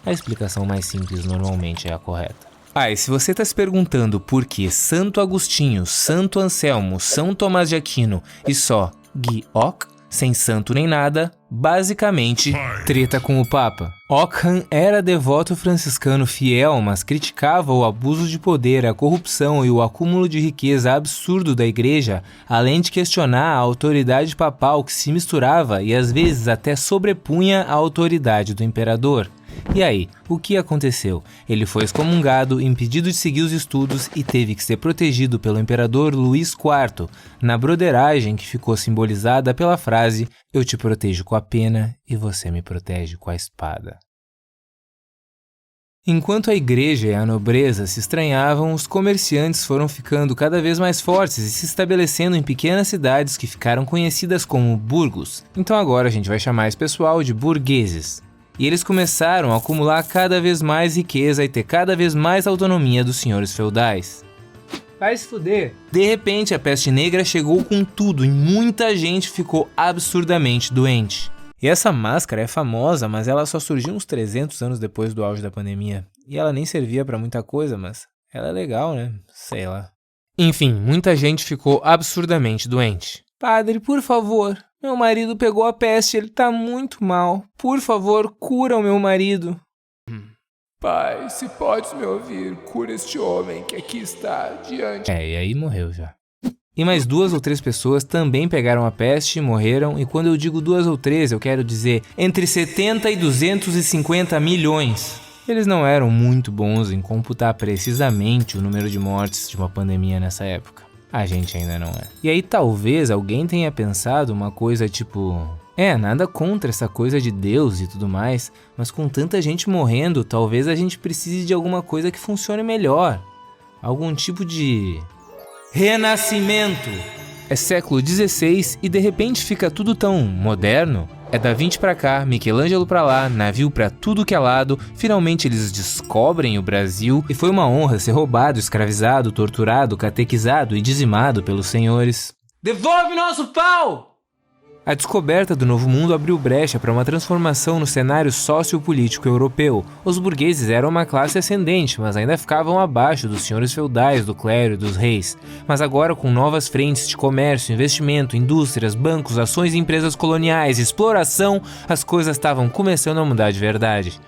A explicação mais simples normalmente é a correta. E se você tá se perguntando por que Santo Agostinho, Santo Anselmo, São Tomás de Aquino e só Gui-Ock, sem santo nem nada, basicamente, treta com o Papa. Ockham era devoto franciscano fiel, mas criticava o abuso de poder, a corrupção e o acúmulo de riqueza absurdo da igreja, além de questionar a autoridade papal que se misturava e às vezes até sobrepunha a autoridade do imperador. E aí, o que aconteceu? Ele foi excomungado, impedido de seguir os estudos e teve que ser protegido pelo imperador Luís IV, na broderagem que ficou simbolizada pela frase "Eu te protejo com a pena e você me protege com a espada". Enquanto a igreja e a nobreza se estranhavam, os comerciantes foram ficando cada vez mais fortes e se estabelecendo em pequenas cidades que ficaram conhecidas como burgos. Então agora a gente vai chamar esse pessoal de burgueses. E eles começaram a acumular cada vez mais riqueza e ter cada vez mais autonomia dos senhores feudais. Vai se fuder. De repente, a peste negra chegou com tudo e muita gente ficou absurdamente doente. E essa máscara é famosa, mas ela só surgiu uns 300 anos depois do auge da pandemia. E ela nem servia pra muita coisa, mas ela é legal, né? Sei lá. Enfim, muita gente ficou absurdamente doente. Padre, por favor, meu marido pegou a peste, ele tá muito mal. Por favor, cura o meu marido. Pai, se podes me ouvir, cura este homem que aqui está diante. E aí morreu já. E mais 2 ou 3 pessoas também pegaram a peste e morreram, e quando eu digo 2 ou 3, eu quero dizer entre 70 e 250 milhões. Eles não eram muito bons em computar precisamente o número de mortes de uma pandemia nessa época. A gente ainda não é. E aí talvez alguém tenha pensado uma coisa tipo... nada contra essa coisa de Deus e tudo mais, mas com tanta gente morrendo, talvez a gente precise de alguma coisa que funcione melhor. Algum tipo de... renascimento. É século XVI e de repente fica tudo tão moderno. É Da Vinci pra cá, Michelangelo pra lá, navio pra tudo que é lado. Finalmente eles descobrem o Brasil e foi uma honra ser roubado, escravizado, torturado, catequizado e dizimado pelos senhores. Devolve nosso pau! A descoberta do Novo Mundo abriu brecha para uma transformação no cenário sociopolítico europeu. Os burgueses eram uma classe ascendente, mas ainda ficavam abaixo dos senhores feudais, do clero e dos reis. Mas agora, com novas frentes de comércio, investimento, indústrias, bancos, ações e empresas coloniais, exploração, as coisas estavam começando a mudar de verdade.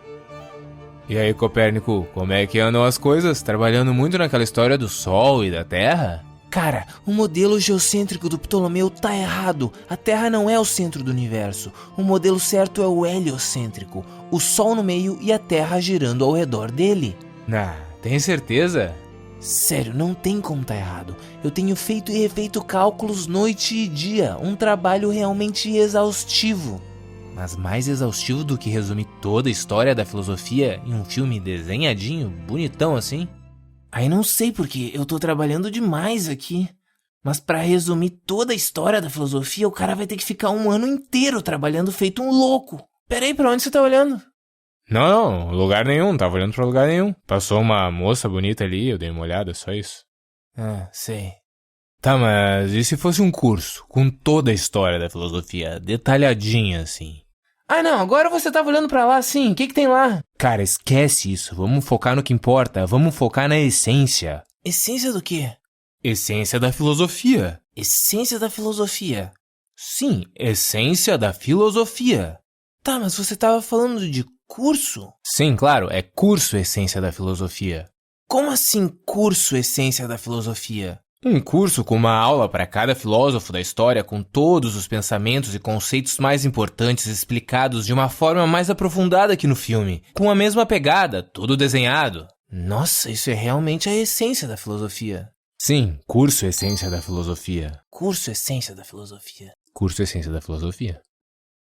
E aí, Copérnico, como é que andam as coisas? Trabalhando muito naquela história do Sol e da Terra? Cara, o modelo geocêntrico do Ptolomeu tá errado. A Terra não é o centro do universo. O modelo certo é o heliocêntrico. O Sol no meio e a Terra girando ao redor dele. Tem certeza? Sério, não tem como tá errado. Eu tenho feito e refeito cálculos noite e dia. Um trabalho realmente exaustivo. Mas mais exaustivo do que resumir toda a história da filosofia em um filme desenhadinho, bonitão assim? Aí não sei porque eu tô trabalhando demais aqui. Mas pra resumir toda a história da filosofia, o cara vai ter que ficar um ano inteiro trabalhando feito um louco. Peraí, pra onde você tá olhando? Não, lugar nenhum, não tava olhando pra lugar nenhum. Passou uma moça bonita ali, eu dei uma olhada, só isso. Sei. Tá, mas e se fosse um curso com toda a história da filosofia, detalhadinha assim? Não, agora você tava olhando pra lá sim, o que tem lá? Cara, esquece isso, vamos focar no que importa, vamos focar na essência. Essência do quê? Essência da filosofia. Essência da filosofia? Sim, essência da filosofia. Tá, mas você tava falando de curso? Sim, claro, é curso Essência da Filosofia. Como assim curso Essência da Filosofia? Um curso com uma aula para cada filósofo da história com todos os pensamentos e conceitos mais importantes explicados de uma forma mais aprofundada que no filme, com a mesma pegada, tudo desenhado. Nossa, isso é realmente a essência da filosofia. Sim, curso Essência da Filosofia. Curso Essência da Filosofia. Curso Essência da Filosofia.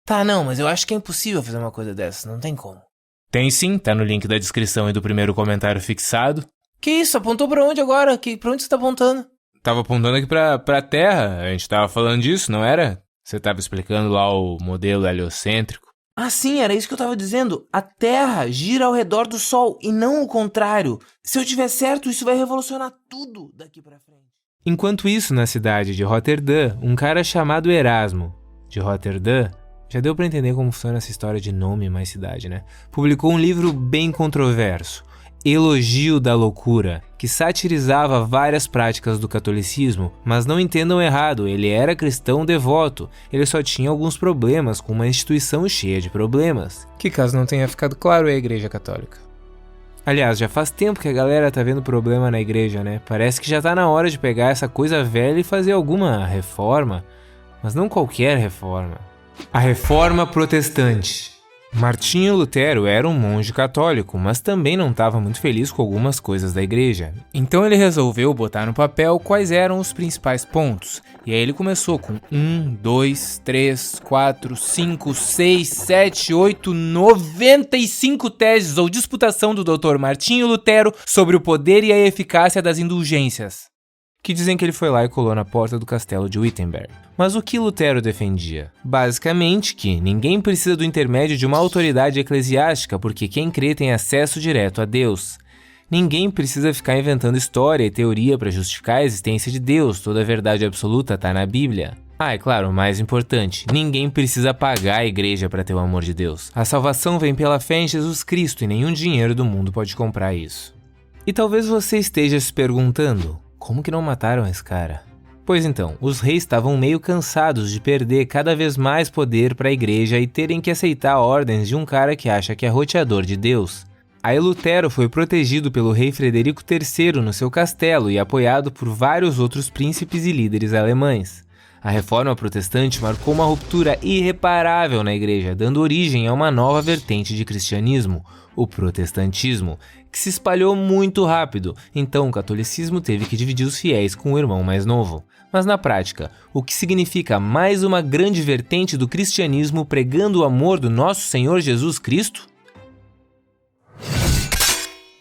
Tá, não, mas eu acho que é impossível fazer uma coisa dessa, não tem como. Tem sim, tá no link da descrição e do primeiro comentário fixado. Que isso, apontou pra onde agora? Pra onde você tá apontando? Tava apontando aqui pra Terra, a gente tava falando disso, não era? Você tava explicando lá o modelo heliocêntrico. Ah, sim, era isso que eu tava dizendo. A Terra gira ao redor do Sol e não o contrário. Se eu tiver certo, isso vai revolucionar tudo daqui pra frente. Enquanto isso, na cidade de Roterdã, um cara chamado Erasmo, de Roterdã, já deu pra entender como funciona essa história de nome mais cidade, né? Publicou um livro bem controverso, Elogio da Loucura, que satirizava várias práticas do catolicismo, mas não entendam errado, ele era cristão devoto, ele só tinha alguns problemas com uma instituição cheia de problemas, que caso não tenha ficado claro é a Igreja Católica. Aliás, já faz tempo que a galera tá vendo problema na igreja, né? Parece que já tá na hora de pegar essa coisa velha e fazer alguma reforma, mas não qualquer reforma. A Reforma Protestante. Martinho Lutero era um monge católico, mas também não estava muito feliz com algumas coisas da igreja. Então ele resolveu botar no papel quais eram os principais pontos. E aí ele começou com 1, 2, 3, 4, 5, 6, 7, 8, 95 teses ou disputação do Dr. Martinho Lutero sobre o poder e a eficácia das indulgências, que dizem que ele foi lá e colou na porta do castelo de Wittenberg. Mas o que Lutero defendia? Basicamente que ninguém precisa do intermédio de uma autoridade eclesiástica porque quem crê tem acesso direto a Deus. Ninguém precisa ficar inventando história e teoria para justificar a existência de Deus, toda a verdade absoluta está na Bíblia. Ah, é claro, o mais importante, ninguém precisa pagar a igreja para ter o amor de Deus. A salvação vem pela fé em Jesus Cristo e nenhum dinheiro do mundo pode comprar isso. E talvez você esteja se perguntando, como que não mataram esse cara? Pois então, os reis estavam meio cansados de perder cada vez mais poder para a igreja e terem que aceitar ordens de um cara que acha que é roteador de Deus. Aí Lutero foi protegido pelo rei Frederico III no seu castelo e apoiado por vários outros príncipes e líderes alemães. A reforma protestante marcou uma ruptura irreparável na igreja, dando origem a uma nova vertente de cristianismo, o protestantismo, que se espalhou muito rápido, então o catolicismo teve que dividir os fiéis com o irmão mais novo. Mas na prática, o que significa mais uma grande vertente do cristianismo pregando o amor do nosso Senhor Jesus Cristo?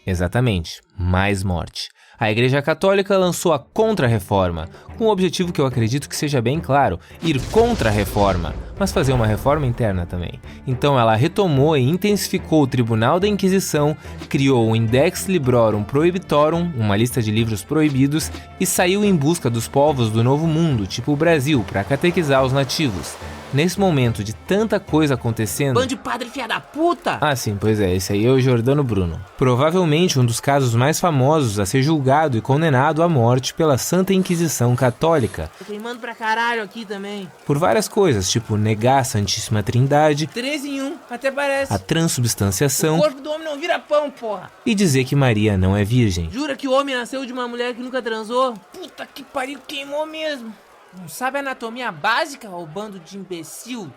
Exatamente, mais morte. A Igreja Católica lançou a Contra-Reforma, com o objetivo que eu acredito que seja bem claro, ir contra a reforma, mas fazer uma reforma interna também. Então ela retomou e intensificou o Tribunal da Inquisição, criou o Index Librorum Prohibitorum, uma lista de livros proibidos, e saiu em busca dos povos do Novo Mundo, tipo o Brasil, para catequizar os nativos. Nesse momento de tanta coisa acontecendo... Bando de padre filha da puta! Ah, sim, pois é, esse aí é o Giordano Bruno. Provavelmente um dos casos mais famosos a ser julgado e condenado à morte pela Santa Inquisição Católica. Tô queimando pra caralho aqui também. Por várias coisas, tipo negar a Santíssima Trindade, 3 em 1, até parece. a transubstanciação O corpo do homem não vira pão, porra. e dizer que Maria não é virgem. Jura que o homem nasceu de uma mulher que nunca transou? Puta que pariu, queimou mesmo. Não sabe anatomia básica, ô bando de imbecil?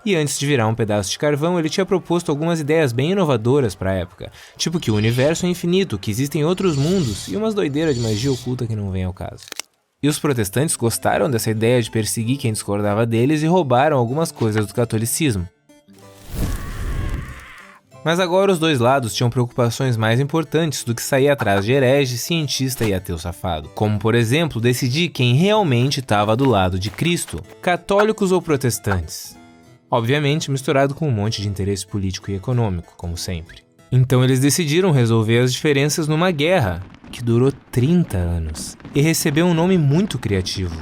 E antes de virar um pedaço de carvão, ele tinha proposto algumas ideias bem inovadoras para a época, tipo que o universo é infinito, que existem outros mundos e umas doideiras de magia oculta que não vem ao caso. E os protestantes gostaram dessa ideia de perseguir quem discordava deles e roubaram algumas coisas do catolicismo. Mas agora os dois lados tinham preocupações mais importantes do que sair atrás de herege, cientista e ateu safado. Como, por exemplo, decidir quem realmente estava do lado de Cristo, católicos ou protestantes. Obviamente misturado com um monte de interesse político e econômico, como sempre. Então eles decidiram resolver as diferenças numa guerra, que durou 30 anos, e recebeu um nome muito criativo.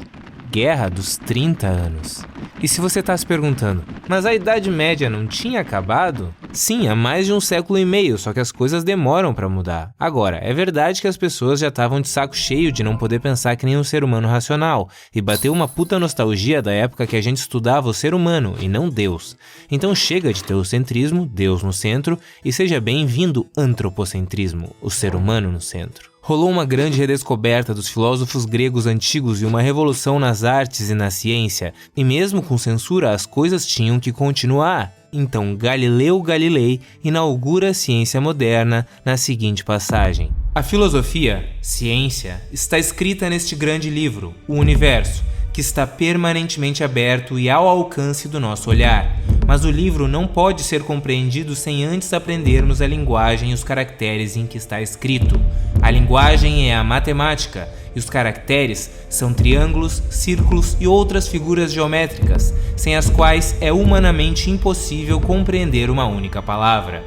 Guerra dos 30 anos. E se você está se perguntando, mas a Idade Média não tinha acabado? Sim, há mais de um século e meio, só que as coisas demoram para mudar. Agora, é verdade que as pessoas já estavam de saco cheio de não poder pensar que nem um ser humano racional, e bateu uma puta nostalgia da época que a gente estudava o ser humano e não Deus. Então chega de teocentrismo, Deus no centro, e seja bem-vindo antropocentrismo, o ser humano no centro. Rolou uma grande redescoberta dos filósofos gregos antigos e uma revolução nas artes e na ciência, e mesmo com censura as coisas tinham que continuar. Então Galileu Galilei inaugura a ciência moderna na seguinte passagem. A filosofia, ciência, está escrita neste grande livro, o Universo, que está permanentemente aberto e ao alcance do nosso olhar. Mas o livro não pode ser compreendido sem antes aprendermos a linguagem e os caracteres em que está escrito. A linguagem é a matemática e os caracteres são triângulos, círculos e outras figuras geométricas, sem as quais é humanamente impossível compreender uma única palavra.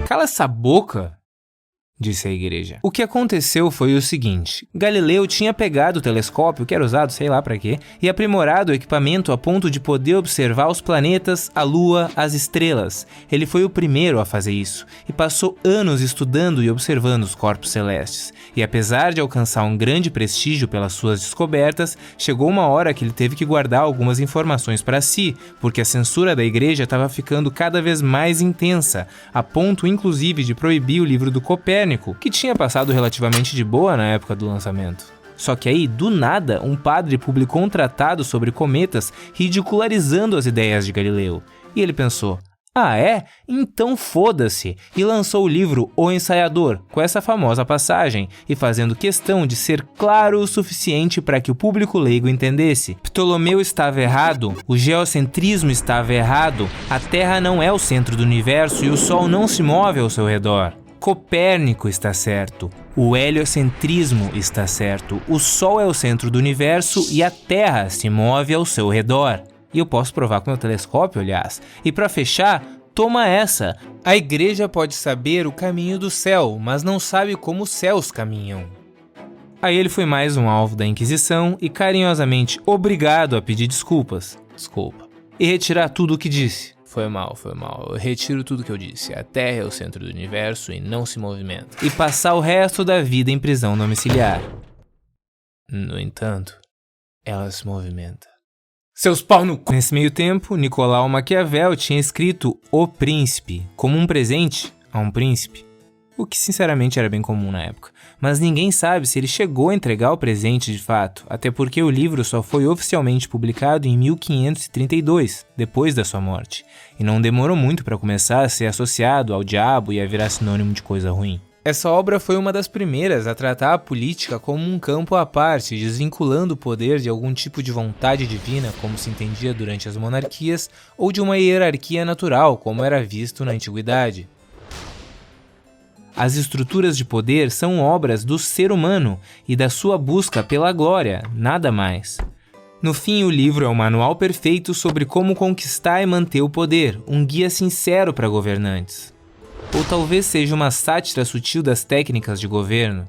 Cala essa boca! Disse a igreja. O que aconteceu foi o seguinte: Galileu tinha pegado o telescópio, que era usado sei lá pra quê, e aprimorado o equipamento a ponto de poder observar os planetas, a lua, as estrelas. Ele foi o primeiro a fazer isso, e passou anos estudando e observando os corpos celestes. E apesar de alcançar um grande prestígio pelas suas descobertas, chegou uma hora que ele teve que guardar algumas informações para si, porque a censura da igreja estava ficando cada vez mais intensa, a ponto inclusive de proibir o livro do Copérnico, que tinha passado relativamente de boa na época do lançamento. Só que aí, do nada, um padre publicou um tratado sobre cometas ridicularizando as ideias de Galileu. E ele pensou, ah é? Então foda-se! E lançou o livro O Ensaiador, com essa famosa passagem, e fazendo questão de ser claro o suficiente para que o público leigo entendesse. Ptolomeu estava errado, o geocentrismo estava errado, a Terra não é o centro do universo e o Sol não se move ao seu redor. Copérnico está certo, o heliocentrismo está certo, o Sol é o centro do universo e a Terra se move ao seu redor. E eu posso provar com meu telescópio, aliás. E para fechar, toma essa, A igreja pode saber o caminho do céu, mas não sabe como os céus caminham. Aí ele foi mais um alvo da Inquisição e carinhosamente obrigado a pedir desculpas. Desculpa. E retirar tudo o que disse. Foi mal. Eu retiro tudo que eu disse. A Terra é o centro do universo e não se movimenta. E passar o resto da vida em prisão domiciliar. No entanto, ela se movimenta. Seus pau no c... Nesse meio tempo, Nicolau Maquiavel tinha escrito O Príncipe como um presente a um príncipe, o que sinceramente era bem comum na época. Mas ninguém sabe se ele chegou a entregar o presente de fato, até porque o livro só foi oficialmente publicado em 1532, depois da sua morte, e não demorou muito para começar a ser associado ao diabo e a virar sinônimo de coisa ruim. Essa obra foi uma das primeiras a tratar a política como um campo à parte, desvinculando o poder de algum tipo de vontade divina, como se entendia durante as monarquias, ou de uma hierarquia natural, como era visto na antiguidade. As estruturas de poder são obras do ser humano e da sua busca pela glória, nada mais. No fim, o livro é um manual perfeito sobre como conquistar e manter o poder, um guia sincero para governantes. Ou talvez seja uma sátira sutil das técnicas de governo.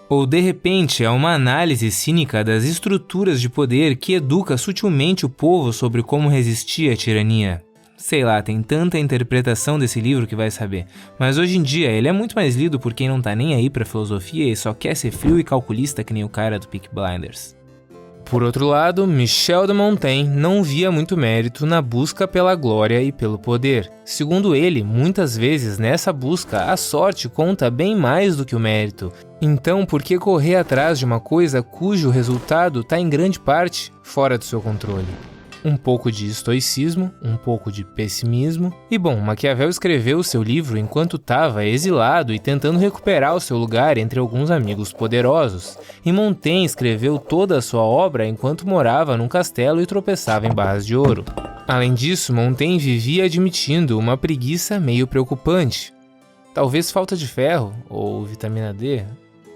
Ou, de repente, é uma análise cínica das estruturas de poder que educa sutilmente o povo sobre como resistir à tirania. Sei lá, tem tanta interpretação desse livro que vai saber. Mas hoje em dia ele é muito mais lido por quem não tá nem aí pra filosofia e só quer ser frio e calculista que nem o cara do Peaky Blinders. Por outro lado, Michel de Montaigne não via muito mérito na busca pela glória e pelo poder. Segundo ele, muitas vezes nessa busca a sorte conta bem mais do que o mérito. Então, por que correr atrás de uma coisa cujo resultado está em grande parte fora do seu controle? Um pouco de estoicismo, um pouco de pessimismo. E bom, Maquiavel escreveu seu livro enquanto estava exilado e tentando recuperar o seu lugar entre alguns amigos poderosos. E Montaigne escreveu toda a sua obra enquanto morava num castelo e tropeçava em barras de ouro. Além disso, Montaigne vivia admitindo uma preguiça meio preocupante. Talvez falta de ferro ou vitamina D,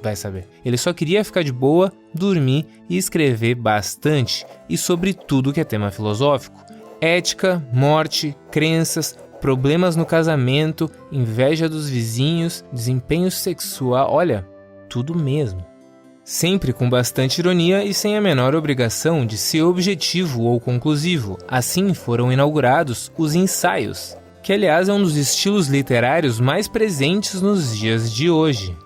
vai saber. Ele só queria ficar de boa, dormir e escrever bastante, e sobre tudo que é tema filosófico. Ética, morte, crenças, problemas no casamento, inveja dos vizinhos, desempenho sexual, olha, tudo mesmo. Sempre com bastante ironia e sem a menor obrigação de ser objetivo ou conclusivo. Assim foram inaugurados os ensaios, que aliás é um dos estilos literários mais presentes nos dias de hoje.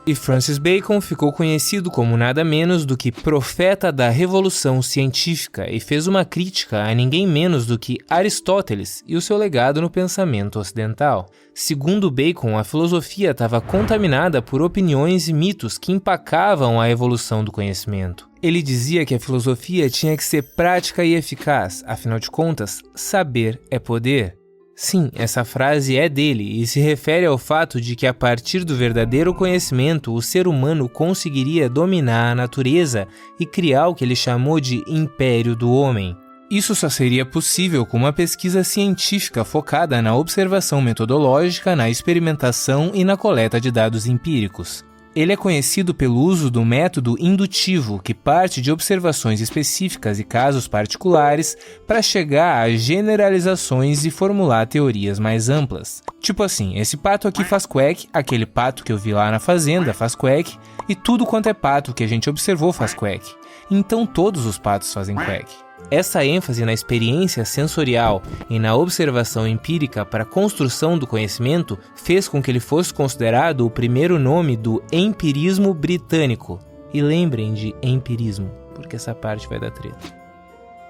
E Francis Bacon ficou conhecido como nada menos do que profeta da revolução científica e fez uma crítica a ninguém menos do que Aristóteles e o seu legado no pensamento ocidental. Segundo Bacon, a filosofia estava contaminada por opiniões e mitos que empacavam a evolução do conhecimento. Ele dizia que a filosofia tinha que ser prática e eficaz, afinal de contas, saber é poder. Sim, essa frase é dele e se refere ao fato de que a partir do verdadeiro conhecimento o ser humano conseguiria dominar a natureza e criar o que ele chamou de Império do Homem. Isso só seria possível com uma pesquisa científica focada na observação metodológica, na experimentação e na coleta de dados empíricos. Ele é conhecido pelo uso do método indutivo, que parte de observações específicas e casos particulares para chegar a generalizações e formular teorias mais amplas. Tipo assim, esse pato aqui faz quack, aquele pato que eu vi lá na fazenda faz quack, e tudo quanto é pato que a gente observou faz quack. Então todos os patos fazem quack. Essa ênfase na experiência sensorial e na observação empírica para a construção do conhecimento fez com que ele fosse considerado o primeiro nome do empirismo britânico. E lembrem de empirismo, porque essa parte vai dar treta.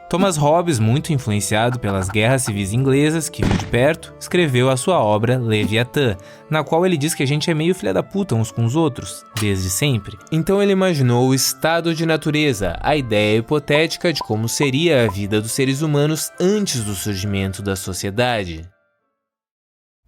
Thomas Hobbes, muito influenciado pelas guerras civis inglesas, que viu de perto, escreveu a sua obra Leviatã, na qual ele diz que a gente é meio filha da puta uns com os outros, desde sempre. Então ele imaginou o estado de natureza, a ideia hipotética de como seria a vida dos seres humanos antes do surgimento da sociedade.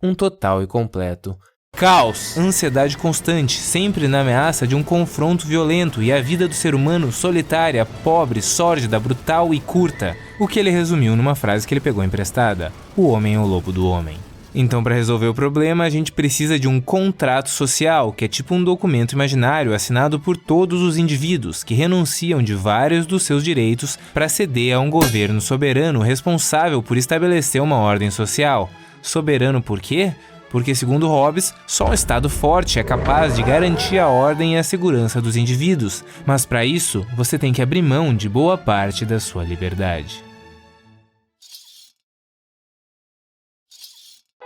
Um total e completo caos, ansiedade constante, sempre na ameaça de um confronto violento e a vida do ser humano solitária, pobre, sórdida, brutal e curta. O que ele resumiu numa frase que ele pegou emprestada: o homem é o lobo do homem. Então, para resolver o problema, a gente precisa de um contrato social, que é tipo um documento imaginário assinado por todos os indivíduos que renunciam de vários dos seus direitos para ceder a um governo soberano responsável por estabelecer uma ordem social. Soberano por quê? Porque, segundo Hobbes, só um Estado forte é capaz de garantir a ordem e a segurança dos indivíduos, mas para isso você tem que abrir mão de boa parte da sua liberdade.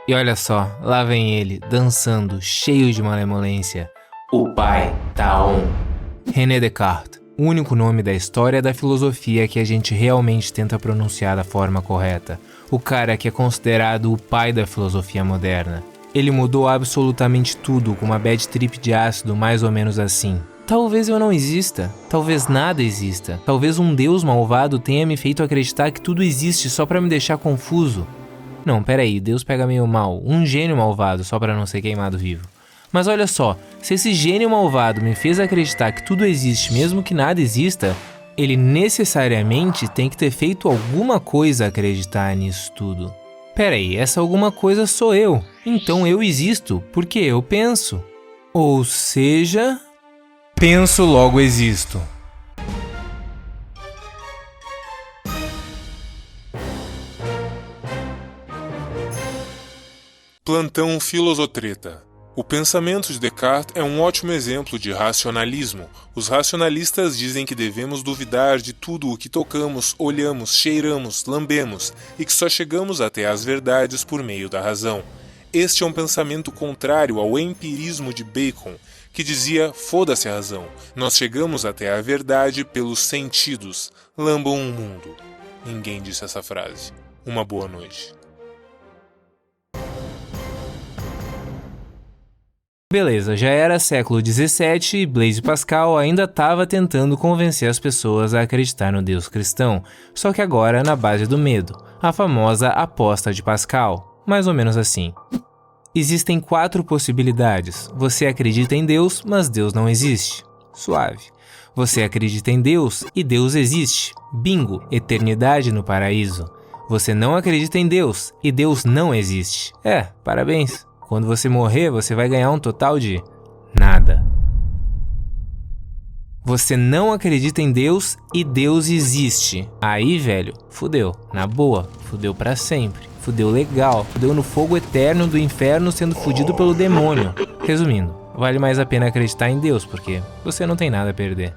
E olha só, lá vem ele, dançando, cheio de malemolência. O pai tá on. René Descartes, o único nome da história da filosofia que a gente realmente tenta pronunciar da forma correta. O cara que é considerado o pai da filosofia moderna. Ele mudou absolutamente tudo com uma bad trip de ácido mais ou menos assim. Talvez eu não exista, talvez nada exista, talvez um deus malvado tenha me feito acreditar que tudo existe só pra me deixar confuso. Não, peraí, Deus pega meio mal, um gênio malvado só pra não ser queimado vivo. Mas olha só, se esse gênio malvado me fez acreditar que tudo existe mesmo que nada exista, ele necessariamente tem que ter feito alguma coisa acreditar nisso tudo. Peraí, essa alguma coisa sou eu, então eu existo porque eu penso. Ou seja, penso logo existo. Plantão Filosotreta. O pensamento de Descartes é um ótimo exemplo de racionalismo. Os racionalistas dizem que devemos duvidar de tudo o que tocamos, olhamos, cheiramos, lambemos e que só chegamos até as verdades por meio da razão. Este é um pensamento contrário ao empirismo de Bacon, que dizia: foda-se a razão, nós chegamos até a verdade pelos sentidos. Lambam o mundo. Ninguém disse essa frase. Uma boa noite. Beleza, já era século XVII e Blaise Pascal ainda estava tentando convencer as pessoas a acreditar no Deus cristão, só que agora na base do medo, a famosa aposta de Pascal, mais ou menos assim. Existem 4 possibilidades. Você acredita em Deus, mas Deus não existe. Suave. Você acredita em Deus e Deus existe. Bingo, eternidade no paraíso. Você não acredita em Deus e Deus não existe. Parabéns. Quando você morrer, você vai ganhar um total de nada. Você não acredita em Deus e Deus existe. Aí, velho, fudeu. Na boa, fudeu pra sempre. Fudeu legal. Fudeu no fogo eterno do inferno sendo fudido pelo demônio. Resumindo, vale mais a pena acreditar em Deus, porque você não tem nada a perder.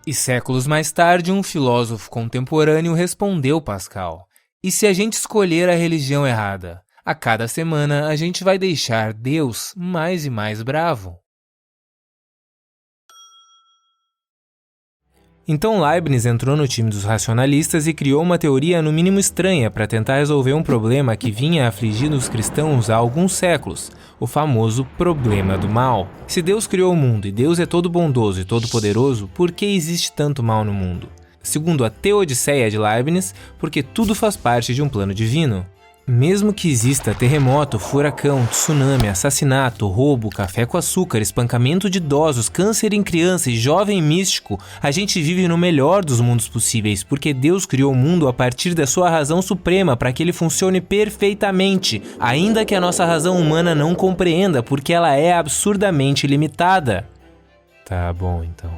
E séculos mais tarde, um filósofo contemporâneo respondeu Pascal: e se a gente escolher a religião errada? A cada semana, a gente vai deixar Deus mais e mais bravo. Então Leibniz entrou no time dos racionalistas e criou uma teoria no mínimo estranha para tentar resolver um problema que vinha afligindo os cristãos há alguns séculos, o famoso problema do mal. Se Deus criou o mundo e Deus é todo bondoso e todo poderoso, por que existe tanto mal no mundo? Segundo a Teodiceia de Leibniz, porque tudo faz parte de um plano divino. Mesmo que exista terremoto, furacão, tsunami, assassinato, roubo, café com açúcar, espancamento de idosos, câncer em criança e jovem místico, a gente vive no melhor dos mundos possíveis, porque Deus criou o mundo a partir da sua razão suprema para que ele funcione perfeitamente, ainda que a nossa razão humana não compreenda, porque ela é absurdamente limitada. Tá bom, então.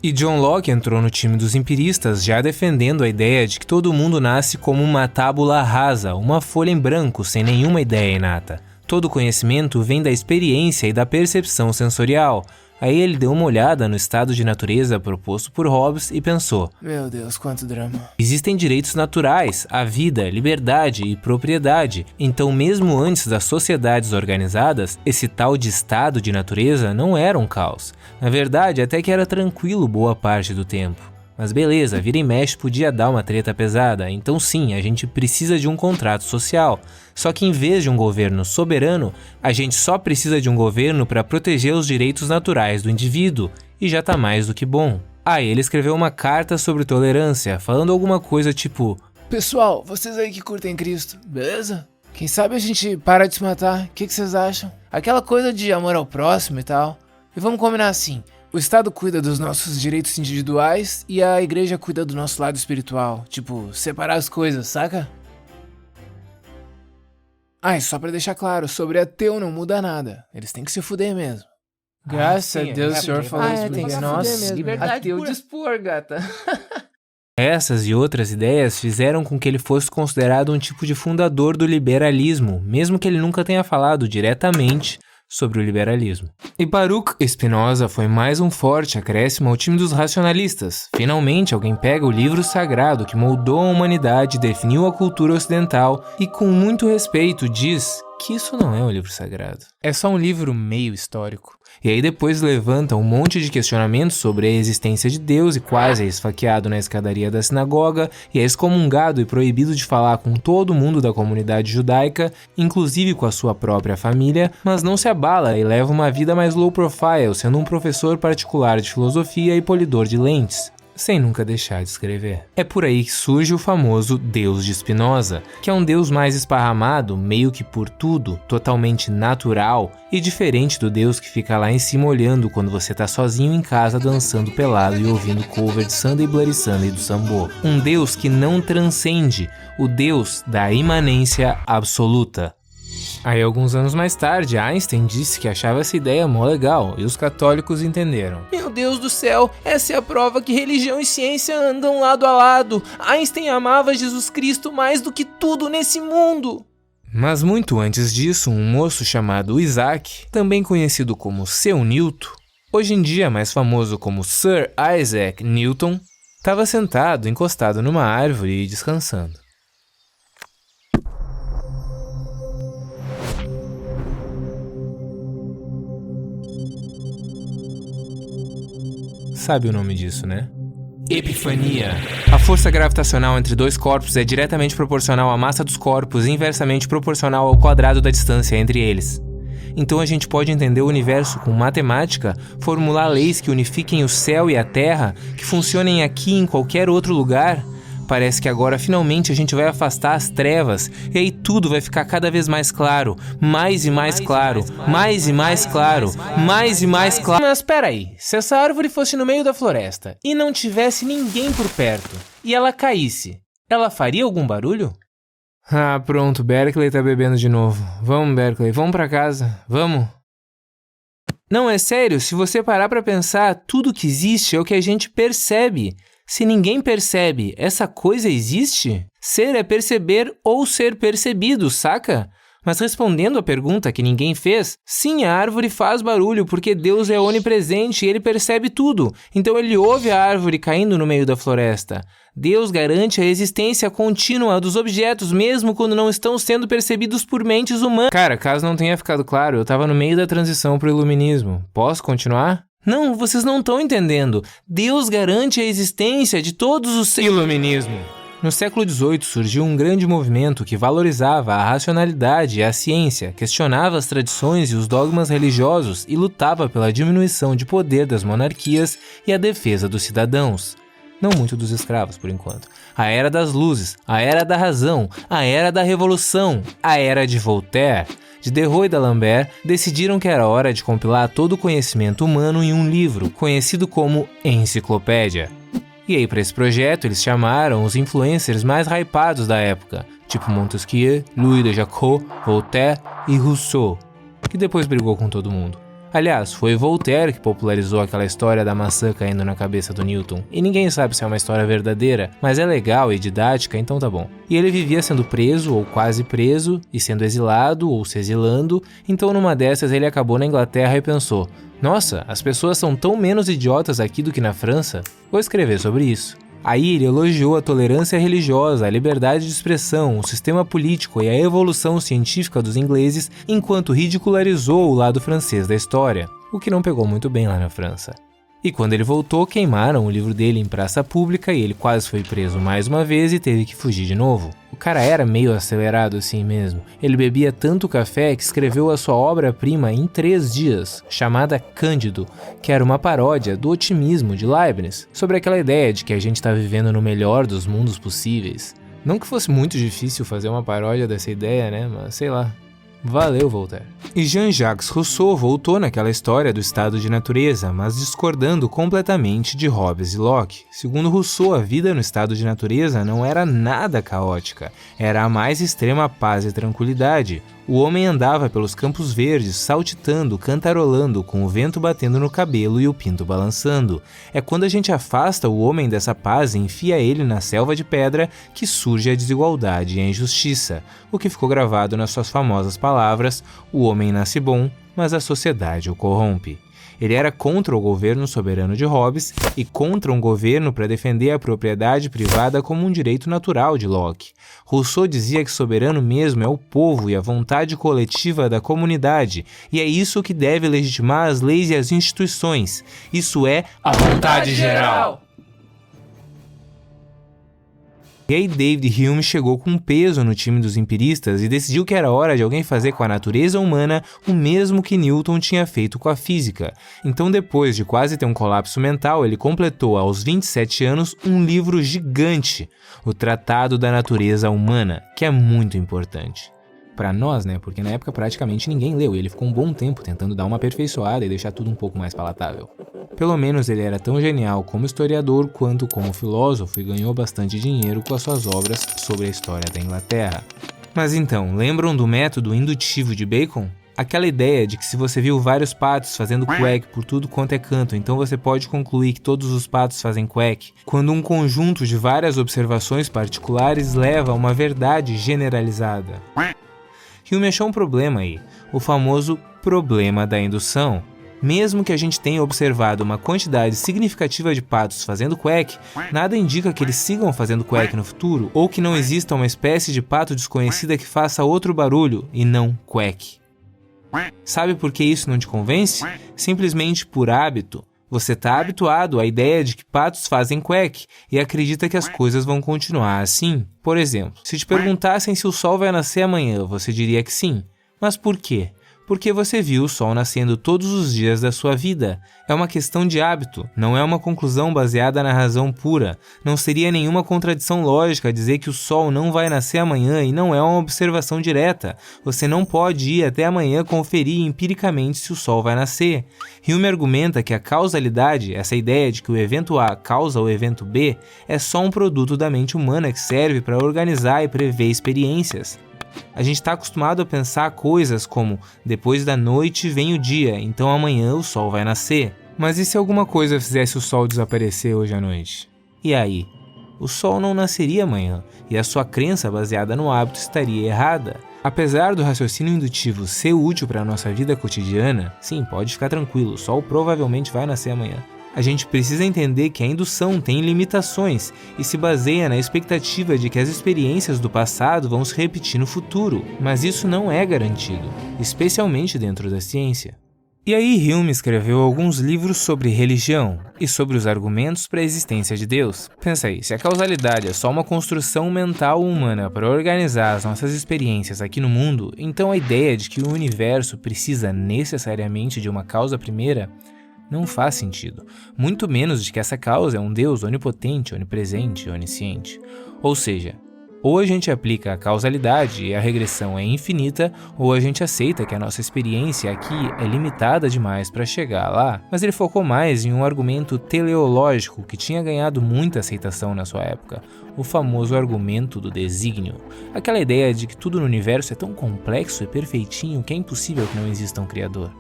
E John Locke entrou no time dos empiristas, já defendendo a ideia de que todo mundo nasce como uma tábula rasa, uma folha em branco, sem nenhuma ideia inata. Todo conhecimento vem da experiência e da percepção sensorial. Aí ele deu uma olhada no estado de natureza proposto por Hobbes e pensou: Meu Deus, quanto drama. existem direitos naturais, a vida, liberdade e propriedade. Então, mesmo antes das sociedades organizadas, esse tal de estado de natureza não era um caos. Na verdade, até que era tranquilo boa parte do tempo. Mas beleza, vira e mexe podia dar uma treta pesada, então sim, a gente precisa de um contrato social. Só que em vez de um governo soberano, a gente só precisa de um governo para proteger os direitos naturais do indivíduo, e já tá mais do que bom. Aí ele escreveu uma carta sobre tolerância, falando alguma coisa tipo: Pessoal, vocês aí que curtem Cristo, beleza? Quem sabe a gente para de se matar, o que vocês acham? Aquela coisa de amor ao próximo e tal. E vamos combinar assim: o Estado cuida dos nossos direitos individuais e a igreja cuida do nosso lado espiritual. Tipo, separar as coisas, saca? Ah, e só pra deixar claro, sobre ateu não muda nada. Eles têm que se fuder mesmo. Graças a Deus o senhor falou isso. tem que se fuder Nossa, mesmo. liberdade Ateu pura. dispor, gata. Essas e outras ideias fizeram com que ele fosse considerado um tipo de fundador do liberalismo, mesmo que ele nunca tenha falado diretamente sobre o liberalismo. E Baruch Spinoza foi mais um forte acréscimo ao time dos racionalistas. Finalmente, alguém pega o livro sagrado que moldou a humanidade, definiu a cultura ocidental e, com muito respeito, diz que isso não é um livro sagrado. É só um livro meio histórico. E aí depois levanta um monte de questionamentos sobre a existência de Deus e quase é esfaqueado na escadaria da sinagoga e é excomungado e proibido de falar com todo mundo da comunidade judaica, inclusive com a sua própria família, mas não se abala e leva uma vida mais low profile, sendo um professor particular de filosofia e polidor de lentes, sem nunca deixar de escrever. É por aí que surge o famoso Deus de Spinoza, que é um Deus mais esparramado, meio que por tudo, totalmente natural e diferente do Deus que fica lá em cima olhando quando você tá sozinho em casa dançando pelado e ouvindo cover de Sunday Bloody Sunday do Sambo. Um Deus que não transcende, o Deus da imanência absoluta. Aí, alguns anos mais tarde, Einstein disse que achava essa ideia mó legal, e os católicos entenderam. Meu Deus do céu, essa é a prova que religião e ciência andam lado a lado. Einstein amava Jesus Cristo mais do que tudo nesse mundo. Mas muito antes disso, um moço chamado Isaac, também conhecido como Seu Newton, hoje em dia mais famoso como Sir Isaac Newton, estava sentado, encostado numa árvore e descansando. Sabe o nome disso, né? Epifania. A força gravitacional entre dois corpos é diretamente proporcional à massa dos corpos e inversamente proporcional ao quadrado da distância entre eles. Então a gente pode entender o universo com matemática, formular leis que unifiquem o céu e a terra, que funcionem aqui e em qualquer outro lugar. Parece que agora finalmente a gente vai afastar as trevas e aí tudo vai ficar cada vez mais claro, mais e mais claro, mais e mais claro, mais e mais claro. Mas peraí, se essa árvore fosse no meio da floresta e não tivesse ninguém por perto e ela caísse, ela faria algum barulho? Ah, pronto, Berkeley tá bebendo de novo. Vamos, Berkeley, vamos pra casa, vamos. Não, é sério, se você parar pra pensar, tudo que existe é o que a gente percebe. Se ninguém percebe, essa coisa existe? Ser é perceber ou ser percebido, saca? Mas respondendo à pergunta que ninguém fez, sim, a árvore faz barulho porque Deus é onipresente e ele percebe tudo. Então ele ouve a árvore caindo no meio da floresta. Deus garante a existência contínua dos objetos mesmo quando não estão sendo percebidos por mentes humanas. Cara, caso não tenha ficado claro, eu tava no meio da transição pro iluminismo. Posso continuar? Não, vocês não estão entendendo. Deus garante a existência de todos os seres. Iluminismo. No século XVIII surgiu um grande movimento que valorizava a racionalidade e a ciência, questionava as tradições e os dogmas religiosos e lutava pela diminuição de poder das monarquias e a defesa dos cidadãos. Não muito dos escravos, por enquanto. A Era das Luzes, a Era da Razão, a Era da Revolução, a Era de Voltaire, de Derrida e d'Alembert, decidiram que era hora de compilar todo o conhecimento humano em um livro, conhecido como Enciclopédia. E aí, para esse projeto, eles chamaram os influencers mais hypados da época, tipo Montesquieu, Louis de Jacot, Voltaire e Rousseau, que depois brigou com todo mundo. Aliás, foi Voltaire que popularizou aquela história da maçã caindo na cabeça do Newton, e ninguém sabe se é uma história verdadeira, mas é legal e didática, então tá bom. E ele vivia sendo preso ou quase preso, e sendo exilado ou se exilando, então numa dessas ele acabou na Inglaterra e pensou: nossa, as pessoas são tão menos idiotas aqui do que na França? Vou escrever sobre isso. Aí ele elogiou a tolerância religiosa, a liberdade de expressão, o sistema político e a evolução científica dos ingleses, enquanto ridicularizou o lado francês da história, o que não pegou muito bem lá na França. E quando ele voltou, queimaram o livro dele em praça pública e ele quase foi preso mais uma vez e teve que fugir de novo. O cara era meio acelerado assim mesmo. Ele bebia tanto café que escreveu a sua obra-prima em 3 dias, chamada Cândido, que era uma paródia do otimismo de Leibniz, sobre aquela ideia de que a gente está vivendo no melhor dos mundos possíveis. Não que fosse muito difícil fazer uma paródia dessa ideia, né? Mas sei lá. Valeu, Voltaire. E Jean-Jacques Rousseau voltou naquela história do estado de natureza, mas discordando completamente de Hobbes e Locke. Segundo Rousseau, a vida no estado de natureza não era nada caótica, era a mais extrema paz e tranquilidade. O homem andava pelos campos verdes, saltitando, cantarolando, com o vento batendo no cabelo e o pinto balançando. É quando a gente afasta o homem dessa paz e enfia ele na selva de pedra que surge a desigualdade e a injustiça, o que ficou gravado nas suas famosas palavras: o homem nasce bom, mas a sociedade o corrompe. Ele era contra o governo soberano de Hobbes e contra um governo para defender a propriedade privada como um direito natural de Locke. Rousseau dizia que soberano mesmo é o povo e a vontade coletiva da comunidade, e é isso que deve legitimar as leis e as instituições. Isso é a vontade geral. E aí David Hume chegou com peso no time dos empiristas e decidiu que era hora de alguém fazer com a natureza humana o mesmo que Newton tinha feito com a física. Então, depois de quase ter um colapso mental, ele completou aos 27 anos um livro gigante, o Tratado da Natureza Humana, que é muito importante. Pra nós, né? Porque na época praticamente ninguém leu e ele ficou um bom tempo tentando dar uma aperfeiçoada e deixar tudo um pouco mais palatável. Pelo menos ele era tão genial como historiador quanto como filósofo e ganhou bastante dinheiro com as suas obras sobre a história da Inglaterra. Mas então, lembram do método indutivo de Bacon? Aquela ideia de que se você viu vários patos fazendo quack por tudo quanto é canto, então você pode concluir que todos os patos fazem quack, quando um conjunto de várias observações particulares leva a uma verdade generalizada. Hume achou um problema aí, o famoso problema da indução. Mesmo que a gente tenha observado uma quantidade significativa de patos fazendo quack, nada indica que eles sigam fazendo quack no futuro, ou que não exista uma espécie de pato desconhecida que faça outro barulho e não quack. Sabe por que isso não te convence? Simplesmente por hábito. Você está habituado à ideia de que patos fazem quack e acredita que as coisas vão continuar assim. Por exemplo, se te perguntassem se o sol vai nascer amanhã, você diria que sim. Mas por quê? Porque você viu o sol nascendo todos os dias da sua vida. É uma questão de hábito, não é uma conclusão baseada na razão pura. Não seria nenhuma contradição lógica dizer que o sol não vai nascer amanhã e não é uma observação direta. Você não pode ir até amanhã conferir empiricamente se o sol vai nascer. Hume argumenta que a causalidade, essa ideia de que o evento A causa o evento B, é só um produto da mente humana que serve para organizar e prever experiências. A gente está acostumado a pensar coisas como depois da noite vem o dia, então amanhã o sol vai nascer. Mas e se alguma coisa fizesse o sol desaparecer hoje à noite? E aí? O sol não nasceria amanhã, e a sua crença baseada no hábito estaria errada. Apesar do raciocínio indutivo ser útil para a nossa vida cotidiana, sim, pode ficar tranquilo, o sol provavelmente vai nascer amanhã. A gente precisa entender que a indução tem limitações e se baseia na expectativa de que as experiências do passado vão se repetir no futuro, mas isso não é garantido, especialmente dentro da ciência. E aí Hume escreveu alguns livros sobre religião e sobre os argumentos para a existência de Deus. Pensa aí, se a causalidade é só uma construção mental humana para organizar as nossas experiências aqui no mundo, então a ideia de que o universo precisa necessariamente de uma causa primeira não faz sentido, muito menos de que essa causa é um Deus onipotente, onipresente, onisciente. Ou seja, ou a gente aplica a causalidade e a regressão é infinita, ou a gente aceita que a nossa experiência aqui é limitada demais para chegar lá. Mas ele focou mais em um argumento teleológico que tinha ganhado muita aceitação na sua época, o famoso argumento do desígnio. Aquela ideia de que tudo no universo é tão complexo e perfeitinho que é impossível que não exista um criador.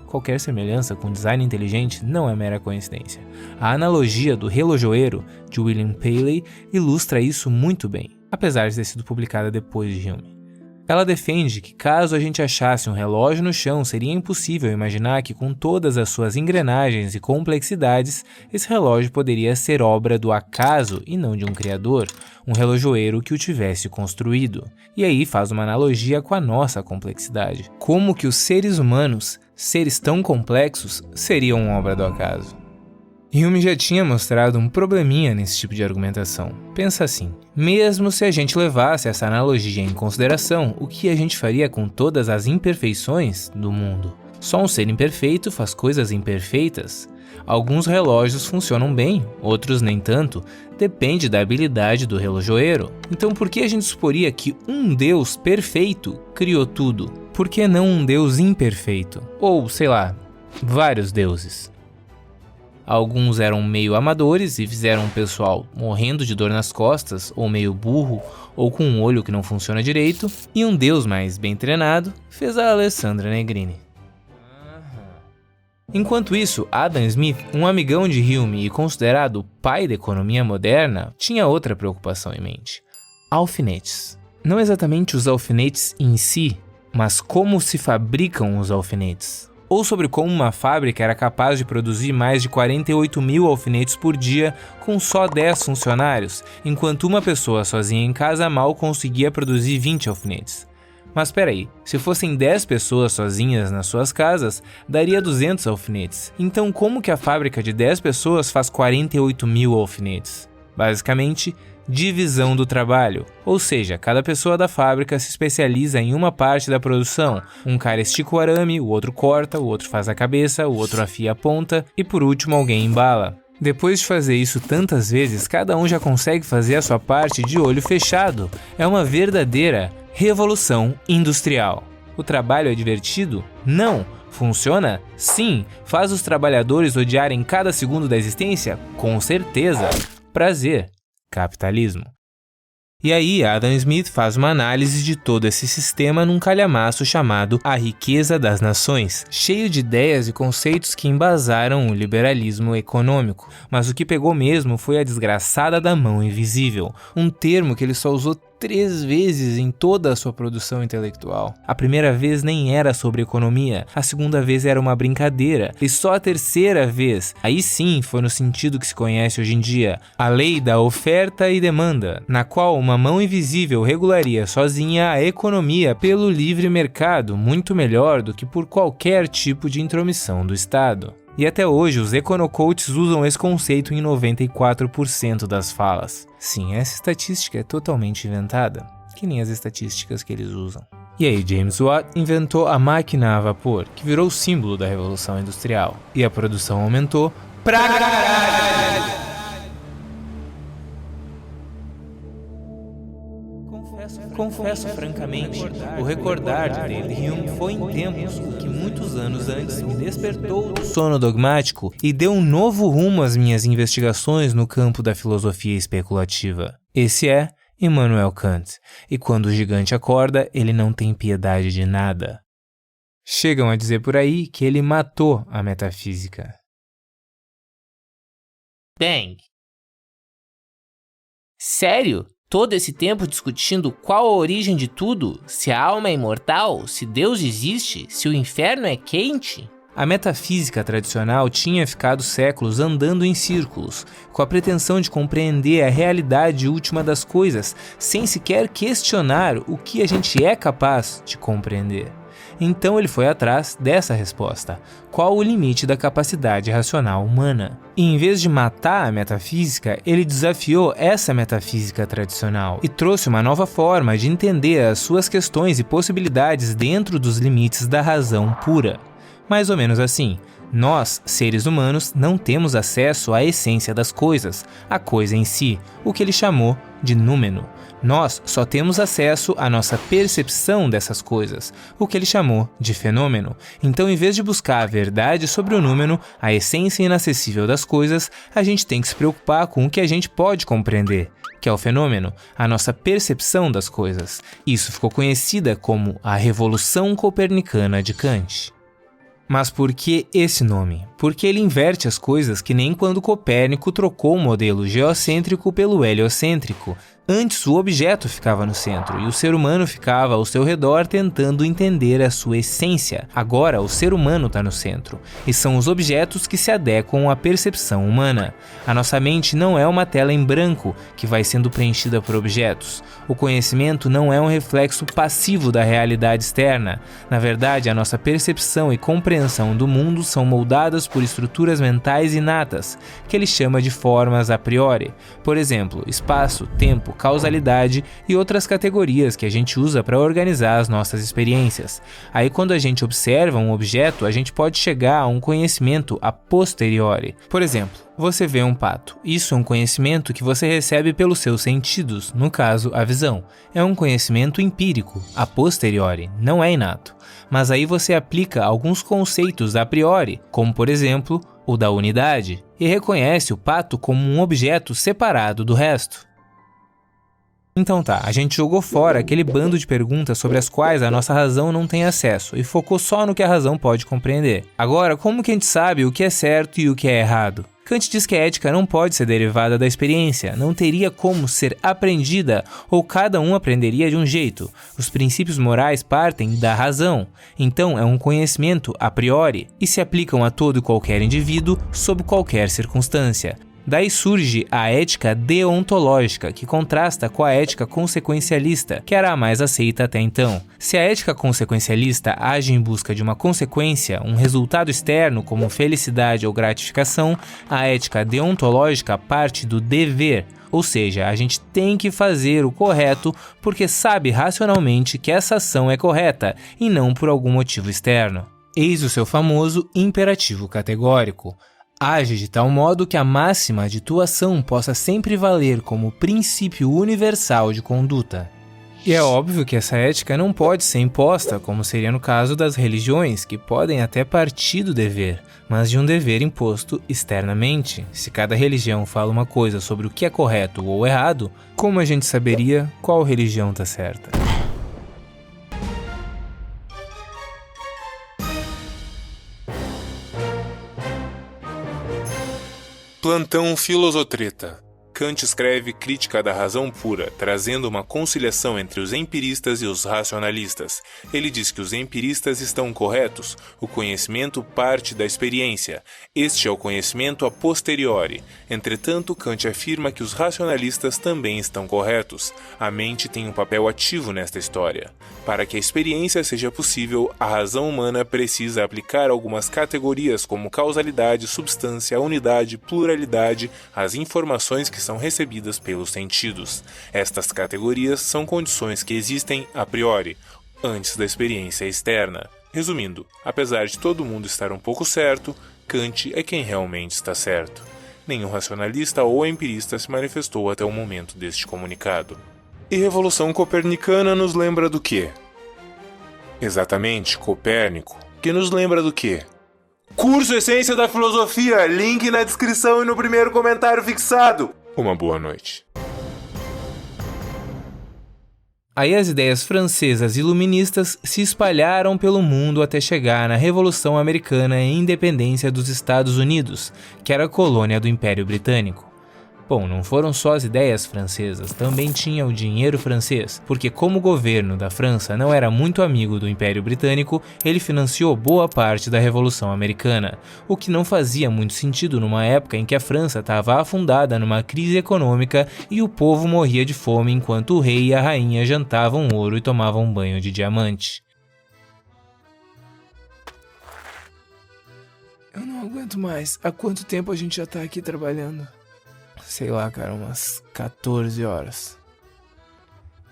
Qualquer semelhança com design inteligente não é mera coincidência. A analogia do relojoeiro, de William Paley, ilustra isso muito bem, apesar de ter sido publicada depois de Hume. Ela defende que caso a gente achasse um relógio no chão, seria impossível imaginar que com todas as suas engrenagens e complexidades, esse relógio poderia ser obra do acaso e não de um criador, um relojoeiro que o tivesse construído. E aí faz uma analogia com a nossa complexidade. Como que os seres humanos, seres tão complexos, seriam obra do acaso? Hume já tinha mostrado um probleminha nesse tipo de argumentação. Pensa assim, mesmo se a gente levasse essa analogia em consideração, o que a gente faria com todas as imperfeições do mundo? Só um ser imperfeito faz coisas imperfeitas. Alguns relógios funcionam bem, outros nem tanto, depende da habilidade do relojoeiro. Então por que a gente suporia que um Deus perfeito criou tudo? Por que não um Deus imperfeito? Ou, sei lá, vários deuses? Alguns eram meio amadores e fizeram o pessoal morrendo de dor nas costas, ou meio burro, ou com um olho que não funciona direito, e um Deus mais bem treinado fez a Alessandra Negrini. Enquanto isso, Adam Smith, um amigão de Hume e considerado o pai da economia moderna, tinha outra preocupação em mente: alfinetes. Não exatamente os alfinetes em si, mas como se fabricam os alfinetes. Ou sobre como uma fábrica era capaz de produzir mais de 48 mil alfinetes por dia com só 10 funcionários, enquanto uma pessoa sozinha em casa mal conseguia produzir 20 alfinetes. Mas peraí, se fossem 10 pessoas sozinhas nas suas casas, daria 200 alfinetes. Então como que a fábrica de 10 pessoas faz 48 mil alfinetes? Basicamente, divisão do trabalho, ou seja, cada pessoa da fábrica se especializa em uma parte da produção. Um cara estica o arame, o outro corta, o outro faz a cabeça, o outro afia a ponta e por último alguém embala. Depois de fazer isso tantas vezes, cada um já consegue fazer a sua parte de olho fechado. É uma verdadeira revolução industrial. O trabalho é divertido? Não. Funciona? Sim. Faz os trabalhadores odiarem cada segundo da existência? Com certeza. Prazer. Capitalismo. E aí, Adam Smith faz uma análise de todo esse sistema num calhamaço chamado A Riqueza das Nações, cheio de ideias e conceitos que embasaram o liberalismo econômico. Mas o que pegou mesmo foi a desgraçada da mão invisível, um termo que ele só usou 3 vezes em toda a sua produção intelectual. A primeira vez nem era sobre economia, a segunda vez era uma brincadeira, e só a terceira vez, aí sim foi no sentido que se conhece hoje em dia, a lei da oferta e demanda, na qual uma mão invisível regularia sozinha a economia pelo livre mercado, muito melhor do que por qualquer tipo de intromissão do Estado. E até hoje os econocoaches usam esse conceito em 94% das falas. Sim, essa estatística é totalmente inventada, que nem as estatísticas que eles usam. E aí James Watt inventou a máquina a vapor, que virou o símbolo da Revolução Industrial. E a produção aumentou pra caralho! Confesso francamente, o recordar de David Hume foi em tempos o que muitos anos antes me despertou do sono dogmático e deu um novo rumo às minhas investigações no campo da filosofia especulativa. Esse é Immanuel Kant, e quando o gigante acorda, ele não tem piedade de nada. Chegam a dizer por aí que ele matou a metafísica. Bang! Sério? Todo esse tempo discutindo qual a origem de tudo? Se a alma é imortal? Se Deus existe? Se o inferno é quente? A metafísica tradicional tinha ficado séculos andando em círculos, com a pretensão de compreender a realidade última das coisas, sem sequer questionar o que a gente é capaz de compreender. Então ele foi atrás dessa resposta: qual o limite da capacidade racional humana? E em vez de matar a metafísica, ele desafiou essa metafísica tradicional e trouxe uma nova forma de entender as suas questões e possibilidades dentro dos limites da razão pura. Mais ou menos assim: nós, seres humanos, não temos acesso à essência das coisas, a coisa em si, o que ele chamou de númeno. Nós só temos acesso à nossa percepção dessas coisas, o que ele chamou de fenômeno. Então, em vez de buscar a verdade sobre o númeno, a essência inacessível das coisas, a gente tem que se preocupar com o que a gente pode compreender, que é o fenômeno, a nossa percepção das coisas. Isso ficou conhecida como a Revolução Copernicana de Kant. Mas por que esse nome? Porque ele inverte as coisas que nem quando Copérnico trocou o modelo geocêntrico pelo heliocêntrico. Antes o objeto ficava no centro e o ser humano ficava ao seu redor tentando entender a sua essência. Agora o ser humano está no centro e são os objetos que se adequam à percepção humana. A nossa mente não é uma tela em branco que vai sendo preenchida por objetos. O conhecimento não é um reflexo passivo da realidade externa. Na verdade, a nossa percepção e compreensão do mundo são moldadas por estruturas mentais inatas, que ele chama de formas a priori. Por exemplo, espaço, tempo, causalidade e outras categorias que a gente usa para organizar as nossas experiências. Aí quando a gente observa um objeto, a gente pode chegar a um conhecimento a posteriori. Por exemplo, você vê um pato. Isso é um conhecimento que você recebe pelos seus sentidos, no caso, a visão. É um conhecimento empírico, a posteriori, não é inato. Mas aí você aplica alguns conceitos a priori, como por exemplo, o da unidade, e reconhece o pato como um objeto separado do resto. Então tá, a gente jogou fora aquele bando de perguntas sobre as quais a nossa razão não tem acesso e focou só no que a razão pode compreender. Agora, como que a gente sabe o que é certo e o que é errado? Kant diz que a ética não pode ser derivada da experiência, não teria como ser aprendida ou cada um aprenderia de um jeito. Os princípios morais partem da razão, então é um conhecimento a priori e se aplicam a todo e qualquer indivíduo sob qualquer circunstância. Daí surge a ética deontológica, que contrasta com a ética consequencialista, que era a mais aceita até então. Se a ética consequencialista age em busca de uma consequência, um resultado externo como felicidade ou gratificação, a ética deontológica parte do dever, ou seja, a gente tem que fazer o correto porque sabe racionalmente que essa ação é correta e não por algum motivo externo. Eis o seu famoso imperativo categórico. Age de tal modo que a máxima de tua ação possa sempre valer como princípio universal de conduta. E é óbvio que essa ética não pode ser imposta, como seria no caso das religiões, que podem até partir do dever, mas de um dever imposto externamente. Se cada religião fala uma coisa sobre o que é correto ou errado, como a gente saberia qual religião está certa? Plantão Filosotreta. Kant escreve Crítica da Razão Pura, trazendo uma conciliação entre os empiristas e os racionalistas. Ele diz que os empiristas estão corretos, o conhecimento parte da experiência. Este é o conhecimento a posteriori. Entretanto, Kant afirma que os racionalistas também estão corretos. A mente tem um papel ativo nesta história. Para que a experiência seja possível, a razão humana precisa aplicar algumas categorias como causalidade, substância, unidade, pluralidade, às informações que são recebidas pelos sentidos. Estas categorias são condições que existem a priori, antes da experiência externa. Resumindo, apesar de todo mundo estar um pouco certo, Kant é quem realmente está certo. Nenhum racionalista ou empirista se manifestou até o momento deste comunicado. E Revolução Copernicana nos lembra do quê? Exatamente, Copérnico. Que nos lembra do quê? Curso Essência da Filosofia, link na descrição e no primeiro comentário fixado. Uma boa noite. Aí as ideias francesas iluministas se espalharam pelo mundo até chegar na Revolução Americana e Independência dos Estados Unidos, que era colônia do Império Britânico. Bom, não foram só as ideias francesas, também tinha o dinheiro francês, porque como o governo da França não era muito amigo do Império Britânico, ele financiou boa parte da Revolução Americana, o que não fazia muito sentido numa época em que a França estava afundada numa crise econômica e o povo morria de fome enquanto o rei e a rainha jantavam ouro e tomavam banho de diamante. Eu não aguento mais. Há quanto tempo a gente já tá aqui trabalhando? Sei lá, cara, umas 14 horas.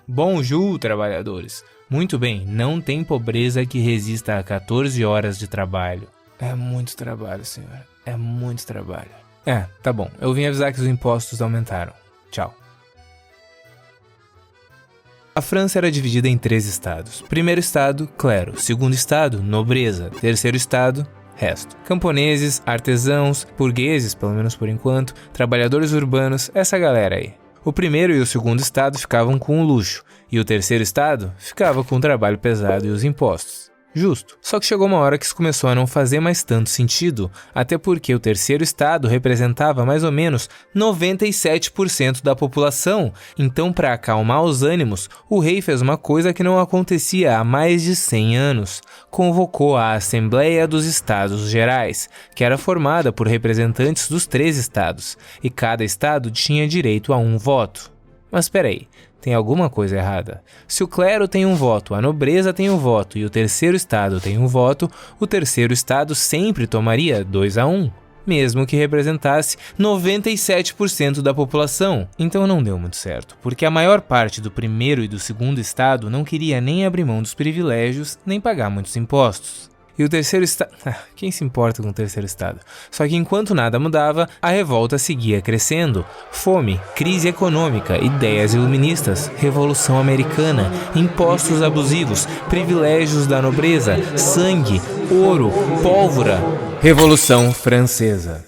Bonjour, trabalhadores. Muito bem, não tem pobreza que resista a 14 horas de trabalho. É muito trabalho, senhor. É muito trabalho. Tá bom. Eu vim avisar que os impostos aumentaram. Tchau. A França era dividida em 3 estados. Primeiro estado, clero. Segundo estado, nobreza. Terceiro estado, resto. Camponeses, artesãos, burgueses, pelo menos por enquanto, trabalhadores urbanos, essa galera aí. O primeiro e o segundo estado ficavam com o luxo, e o terceiro estado ficava com o trabalho pesado e os impostos. Justo. Só que chegou uma hora que isso começou a não fazer mais tanto sentido, até porque o terceiro estado representava mais ou menos 97% da população. Então, para acalmar os ânimos, o rei fez uma coisa que não acontecia há mais de 100 anos. Convocou a Assembleia dos Estados Gerais, que era formada por representantes dos 3 estados, e cada estado tinha direito a um voto. Mas peraí, tem alguma coisa errada. Se o clero tem um voto, a nobreza tem um voto e o terceiro estado tem um voto, o terceiro estado sempre tomaria 2-1, mesmo que representasse 97% da população. Então não deu muito certo, porque a maior parte do primeiro e do segundo estado não queria nem abrir mão dos privilégios, nem pagar muitos impostos. E o terceiro estado... Quem se importa com o terceiro estado? Só que enquanto nada mudava, a revolta seguia crescendo. Fome, crise econômica, ideias iluministas, Revolução Americana, impostos abusivos, privilégios da nobreza, sangue, ouro, pólvora. Revolução Francesa.